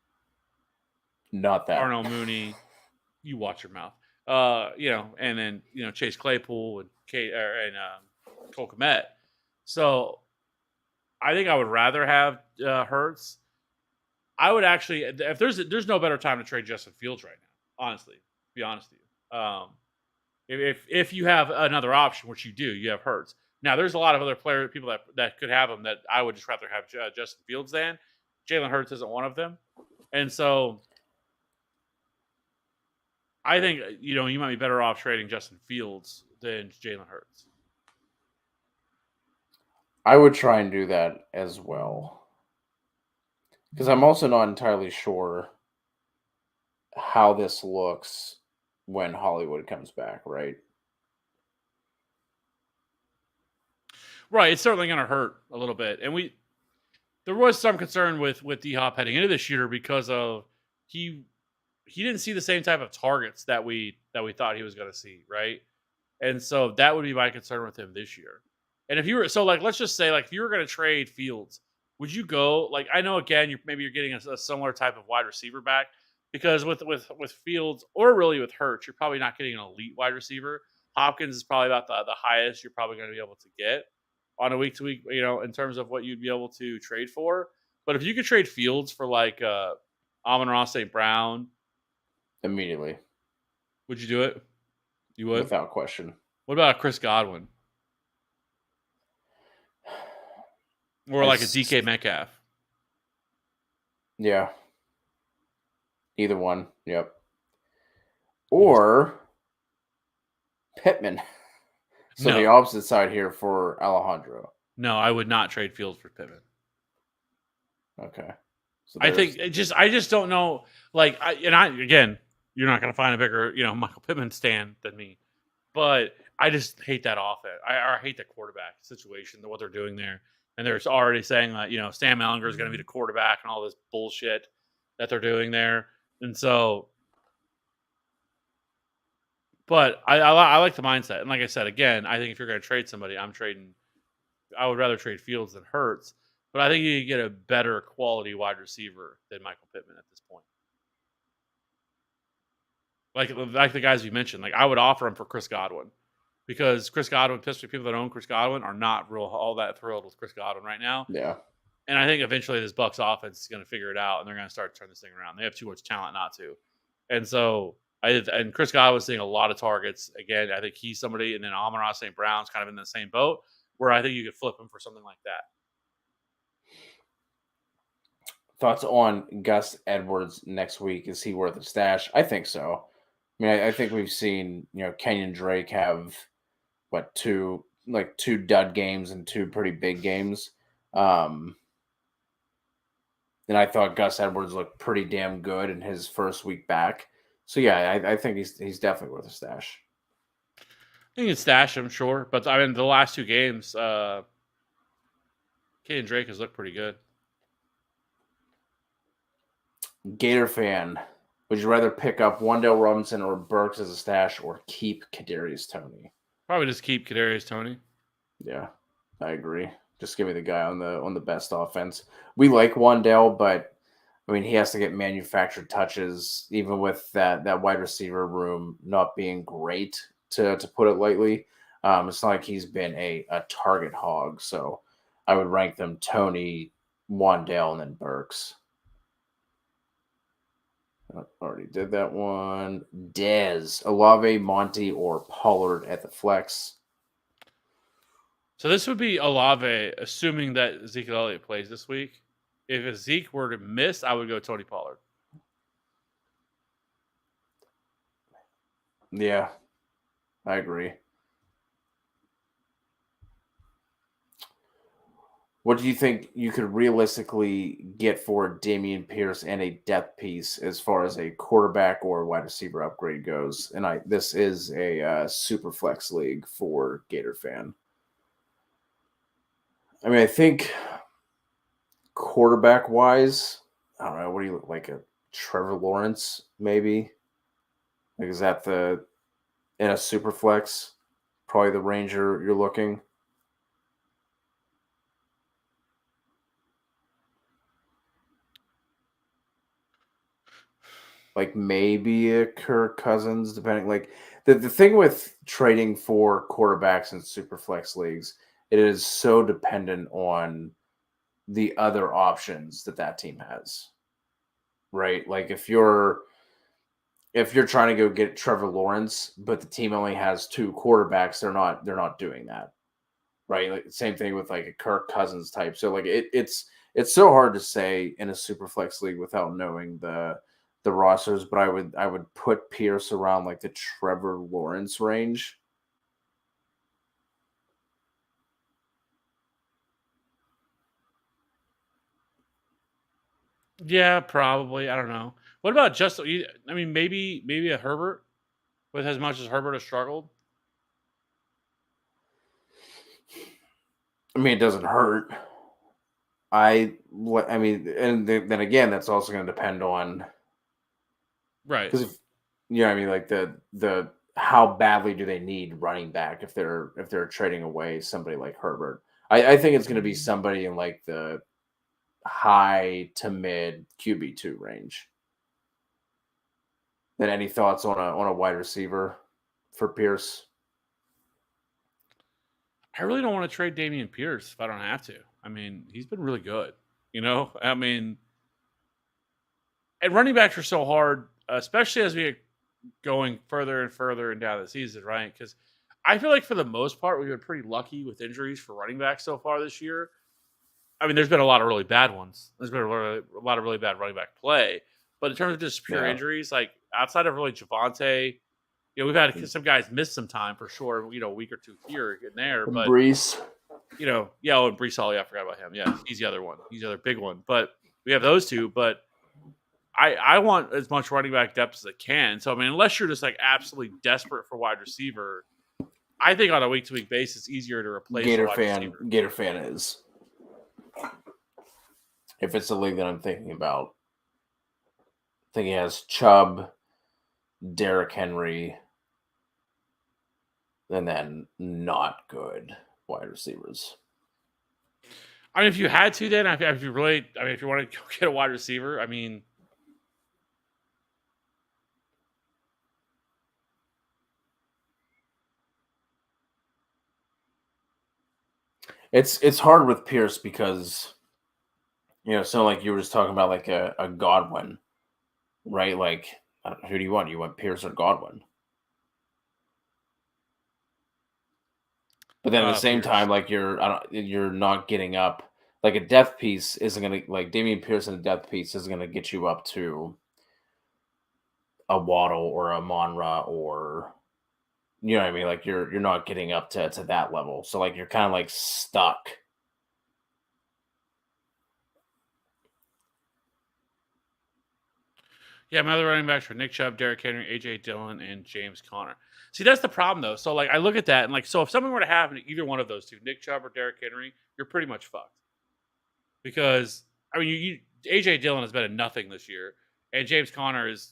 not that Darnell Mooney. You watch your mouth. And then Chase Claypool and Cole Kmet. So I think I would rather have Hurts. I would actually, if there's no better time to trade Justin Fields right now. Honestly, to be honest with you, if you have another option, which you do, you have Hurts. Now there's a lot of other people that could have him that I would just rather have Justin Fields than. Jalen Hurts isn't one of them, and so I think you might be better off trading Justin Fields than Jalen Hurts. I would try and do that as well, because I'm also not entirely sure how this looks when Hollywood comes back, right? Right, it's certainly going to hurt a little bit, and there was some concern with D-Hop heading into this year because of he didn't see the same type of targets that we thought he was going to see, right? And so that would be my concern with him this year. And if you were let's just say if you were going to trade Fields, would you go I know again you're getting a similar type of wide receiver back, because with Fields or really with Hurts, you're probably not getting an elite wide receiver. Hopkins is probably about the highest you're probably going to be able to get on a week to week, in terms of what you'd be able to trade for. But if you could trade Fields for Amon-Ra St. Brown, immediately, would you do it? You would, without question. What about Chris Godwin? Or like a DK Metcalf? Yeah. Either one. Yep. Or Pittman. So the opposite side here for Alejandro. No, I would not trade Fields for Pittman. Okay. So I think I just don't know. Again, you're not going to find a bigger, Michael Pittman stan than me. But I just hate that offense. I hate the quarterback situation, what they're doing there. And they're already saying that, Sam Ehlinger is going to be the quarterback and all this bullshit that they're doing there. And so, but I like the mindset. And like I said, again, I think if you're going to trade somebody, I would rather trade Fields than Hurts. But I think you can get a better quality wide receiver than Michael Pittman at this point. Like the guys you mentioned, I would offer him for Chris Godwin, because Chris Godwin, people that own Chris Godwin are not all that thrilled with Chris Godwin right now. Yeah. And I think eventually this Bucs offense is going to figure it out, and they're going to start to turn this thing around. They have too much talent not to. And so and Chris Godwin's seeing a lot of targets. Again, I think he's somebody, and then Amon-Ra St. Brown's kind of in the same boat, where I think you could flip him for something like that. Thoughts on Gus Edwards next week? Is he worth a stash? I think so. I mean, I think we've seen, Kenyon Drake have two dud games and two pretty big games. And I thought Gus Edwards looked pretty damn good in his first week back. So yeah, I think he's definitely worth a stash. I think you can stash him, sure. But I mean, the last two games, Kenyon Drake has looked pretty good. Gator fan, would you rather pick up Wan'Dale Robinson or Burks as a stash, or keep Kadarius Toney? Probably just keep Kadarius Toney. Yeah, I agree. Just give me the guy on the best offense. We like Wan'Dale, but I mean, he has to get manufactured touches, even with that wide receiver room not being great, to put it lightly. It's not like he's been a target hog. So I would rank them Toney, Wan'Dale, and then Burks. I already did that one. Dez, Olave, Monty, or Pollard at the flex. So this would be Olave, assuming that Ezekiel Elliott plays this week. If Zeke were to miss, I would go Tony Pollard. Yeah, I agree. What do you think you could realistically get for Dameon Pierce and a depth piece as far as a quarterback or wide receiver upgrade goes? And this is a super flex league for Gator fan. I mean, I think quarterback wise, I don't know. What do you look like? A Trevor Lawrence, maybe? Like, is that in a super flex? Probably the range you're looking. Like maybe a Kirk Cousins, depending. Like the thing with trading for quarterbacks in super flex leagues, it is so dependent on the other options that team has, right? Like if you're trying to go get Trevor Lawrence, but the team only has two quarterbacks, they're not doing that, right? Like same thing with like a Kirk Cousins type. So like it's so hard to say in a super flex league without knowing the rosters. But I would put Pierce around like the Trevor Lawrence range. Yeah, probably. I don't know. What about I mean, maybe a Herbert with as much as Herbert has struggled. I mean, it doesn't hurt. I mean, and then again, that's also going to depend on Right. because if I mean, like the how badly do they need running back if they're trading away somebody like Herbert? I think it's going to be somebody in like the high to mid QB2 range. Then any thoughts on a wide receiver for Pierce? I really don't want to trade Damian Pierce if I don't have to. I mean, he's been really good. I mean, and running backs are so hard, especially as we get going further and further and down the season, right? Because I feel like for the most part, we've been pretty lucky with injuries for running backs so far this year. I mean, there's been a lot of really bad ones. There's been a lot of really bad running back play. But in terms of just pure Yeah, injuries, like outside of really Javante, we've had some guys miss some time for sure, a week or two here and there. and But, Brees. and Brees Hall, yeah, I forgot about him. Yeah, he's the other one. He's the other big one. But we have those two. But I want as much running back depth as I can. So, I mean, unless you're just like absolutely desperate for wide receiver, I think on a week to week basis, it's easier to replace a wide receiver. Gator fan is. If it's the league that I'm thinking about, I think he has Chubb, Derrick Henry, and then not good wide receivers. I mean, if you had to, then if you really, I mean, if you want to go get a wide receiver, I mean, It's hard with Pierce because so like you were just talking about like a Godwin, right? Like who do you want? You want Pierce or Godwin? But then at the same Pierce. time, like you're not getting up. Like a depth piece isn't gonna like Damian Pierce in a depth piece isn't gonna get you up to a Waddle or a Monra or you know what I mean. Like you're not getting up to that level. So like you're kind of like stuck. Yeah, my other running backs were Nick Chubb, Derrick Henry, AJ Dillon, and James Conner. See, that's the problem though. So like I look at that and like so if something were to happen to either one of those two, Nick Chubb or Derrick Henry, you're pretty much fucked. Because I mean you AJ Dillon has been a nothing this year. And James Conner is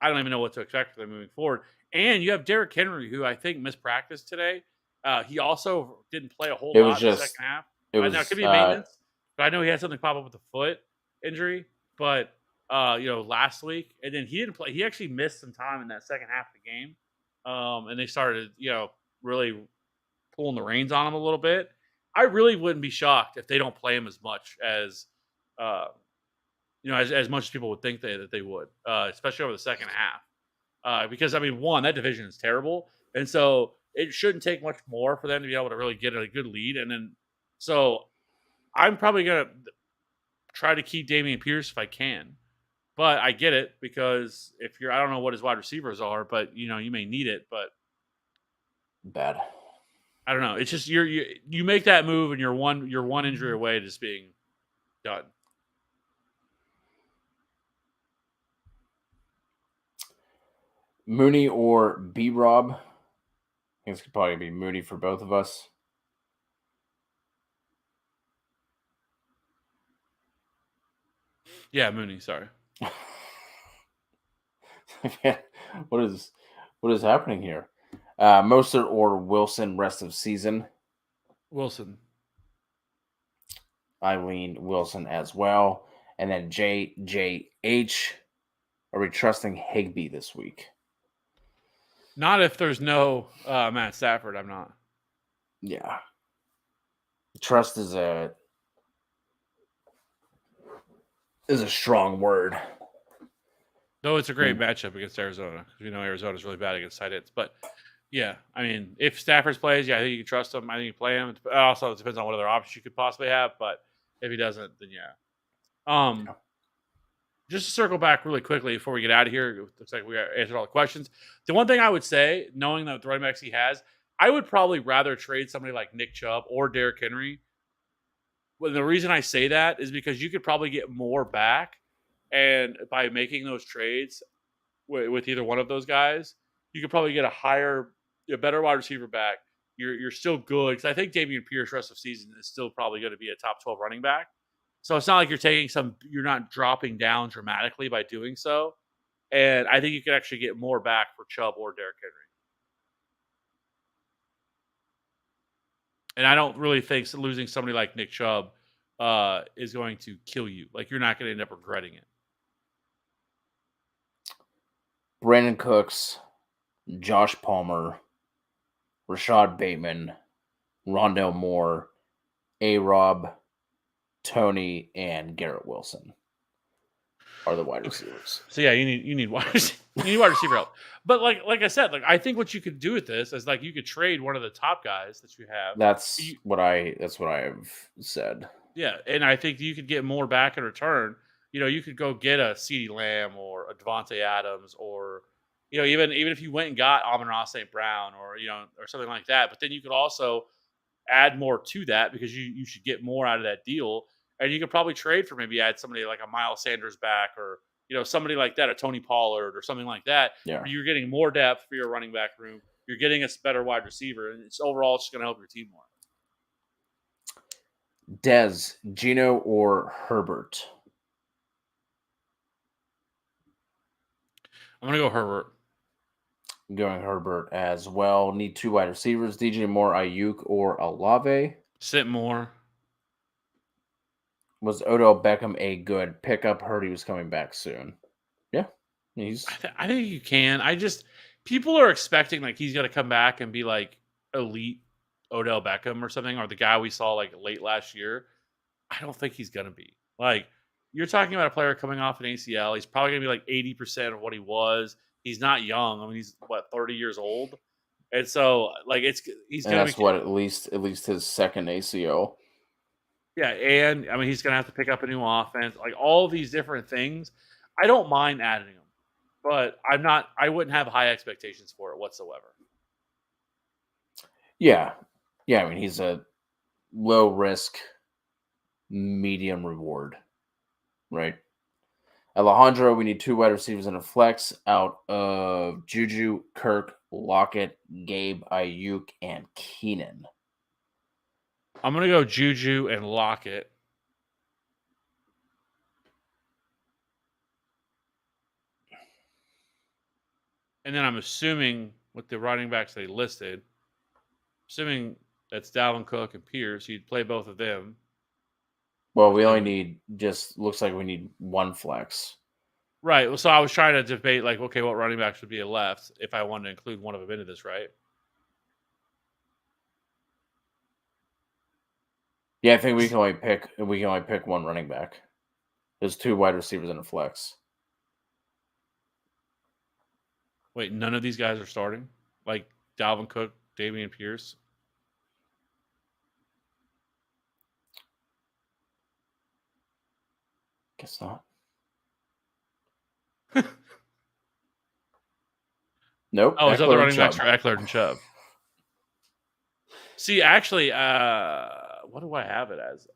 I don't even know what to expect for them moving forward. And you have Derrick Henry, who I think missed practice today. He also didn't play a whole It was lot in the just second half. it Now it could was be maintenance, but I know he had something pop up with the foot injury. But last week, and then he didn't play. He actually missed some time in that second half of the game, and they started really pulling the reins on him a little bit. I really wouldn't be shocked if they don't play him as much as as much as people would think that they would, especially over the second half. Because I mean, one, that division is terrible, and so it shouldn't take much more for them to be able to really get a good lead. And then, so I'm probably gonna try to keep Damian Pierce if I can, but I get it because if I don't know what his wide receivers are, but you may need it. But bad. I don't know. It's just you make that move and you're one injury away to just being done. Mooney or B Rob. I think this could probably be Mooney for both of us. Yeah, Mooney. Sorry. what is happening here? Mostert or Wilson rest of season? Wilson. I lean Wilson as well. And then JJH. Are we trusting Higbee this week? Not if there's no Matt Stafford. I'm not. Yeah. Trust is a strong word. Though it's a great matchup against Arizona. We know Arizona's really bad against tight ends. But yeah, I mean, if Stafford plays, yeah, I think you can trust him. I think you play him. Also, it depends on what other options you could possibly have. But if he doesn't, then yeah. Just to circle back really quickly before we get out of here, it looks like we answered all the questions. The one thing I would say, knowing that the running backs he has, I would probably rather trade somebody like Nick Chubb or Derrick Henry. Well, the reason I say that is because you could probably get more back, and by making those trades with either one of those guys, you could probably get a better wide receiver back. You're still good because I think Dameon Pierce rest of season is still probably going to be a top 12 running back. So it's not like you're not dropping down dramatically by doing so. And I think you can actually get more back for Chubb or Derrick Henry. And I don't really think losing somebody like Nick Chubb is going to kill you. Like, you're not going to end up regretting it. Brandon Cooks, Josh Palmer, Rashad Bateman, Rondale Moore, A-Rob, Tony, and Garrett Wilson are the wide receivers. So yeah, you need wide receiver help. But like I said, I think what you could do with this is you could trade one of the top guys that you have. That's what I have said. Yeah, and I think you could get more back in return. You could go get a CeeDee Lamb or a Devontae Adams, or even if you went and got Amon-Ra St. Brown or or something like that. But then you could also add more to that because you should get more out of that deal. And you could probably trade for maybe add somebody like a Miles Sanders back, or somebody like that, a Tony Pollard or something like that. Yeah, where you're getting more depth for your running back room. You're getting a better wide receiver, and it's overall just going to help your team more. Dez, Gino, or Herbert? I'm going to go Herbert. I'm going Herbert as well. Need two wide receivers, DJ Moore, Ayuk, or Olave. Sit more. Was Odell Beckham a good pickup? Heard he was coming back soon. Yeah, I think you can. People are expecting he's going to come back and be elite Odell Beckham or something, or the guy we saw late last year. I don't think he's going to be. You're talking about a player coming off an ACL. He's probably going to be 80% of what he was. He's not young. I mean, he's 30 years old, and so he's going to be at least his second ACL. Yeah, and I mean he's going to have to pick up a new offense. All these different things, I don't mind adding them, but I wouldn't have high expectations for it whatsoever. Yeah. I mean, he's a low risk, medium reward, right? Alejandro, we need two wide receivers and a flex out of Juju, Kirk, Lockett, Gabe, Ayuk, and Keenan. I'm going to go Juju and Lockett. And then I'm assuming with the running backs they listed, assuming that's Dalvin Cook and Pierce, you'd play both of them. Well, we only need looks like we need one flex. Right. Well, so I was trying to debate okay, what running backs would be left if I wanted to include one of them into this, right? Yeah, I think we can only pick one running back. There's two wide receivers and a flex. Wait, none of these guys are starting? Dalvin Cook, Dameon Pierce? Guess not. Nope. Oh, his other running backs are Eckler and Chubb. See, actually, what do I have it as?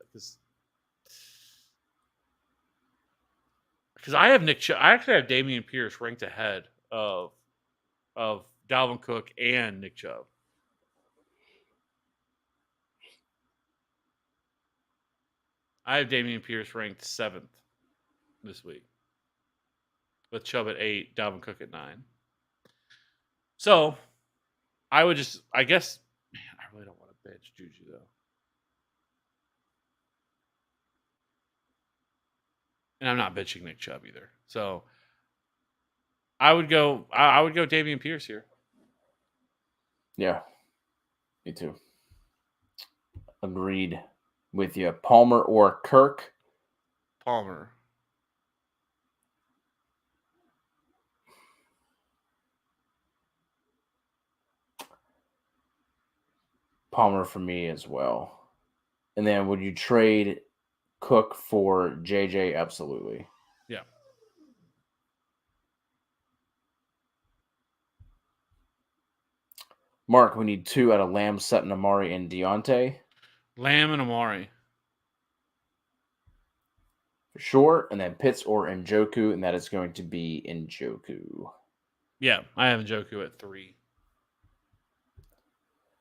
Because I have Nick Chubb. I actually have Dameon Pierce ranked ahead of Dalvin Cook and Nick Chubb. I have Dameon Pierce ranked 7th this week, with Chubb at 8, Dalvin Cook at 9. So I would just, I guess, man, I really don't want to bench Juju though. And I'm not benching Nick Chubb either. So I would go Dameon Pierce here. Yeah, me too. Agreed with you. Palmer or Kirk? Palmer. Palmer for me as well. And then would you trade Cook for JJ? Absolutely. Yeah. Mark, we need 2 out of Lamb, Sutton, Amari, and Deontay. Lamb and Amari. For sure. And then Pitts or Njoku, and that is going to be Njoku. Yeah, I have Njoku at 3.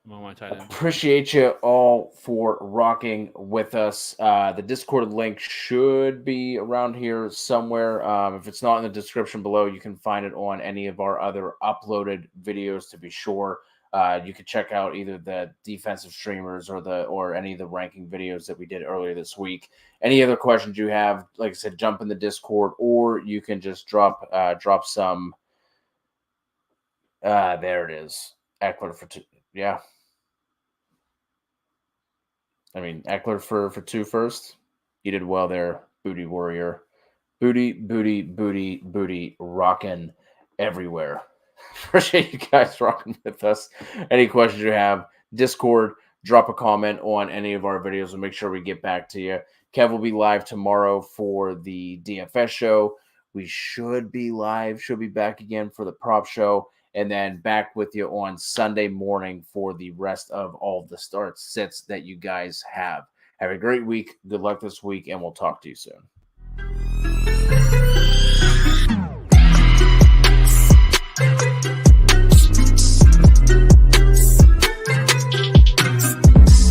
I'm on my tight end. Appreciate you all for rocking with us. The Discord link should be around here somewhere. If it's not in the description below, you can find it on any of our other uploaded videos to be sure. You can check out either the defensive streamers or any of the ranking videos that we did earlier this week. Any other questions you have, like I said, jump in the Discord, or you can just drop some. There it is. Eckler for 2. Yeah. I mean, Eckler for 2 first. You did well there, Booty Warrior. Booty, rocking everywhere. Appreciate you guys rocking with us. Any questions you have, Discord, drop a comment on any of our videos. We'll make sure we get back to you. Kev will be live tomorrow for the DFS show. We should be back again for the prop show. And then back with you on Sunday morning for the rest of all the sits that you guys have. Have a great week. Good luck this week, and we'll talk to you soon.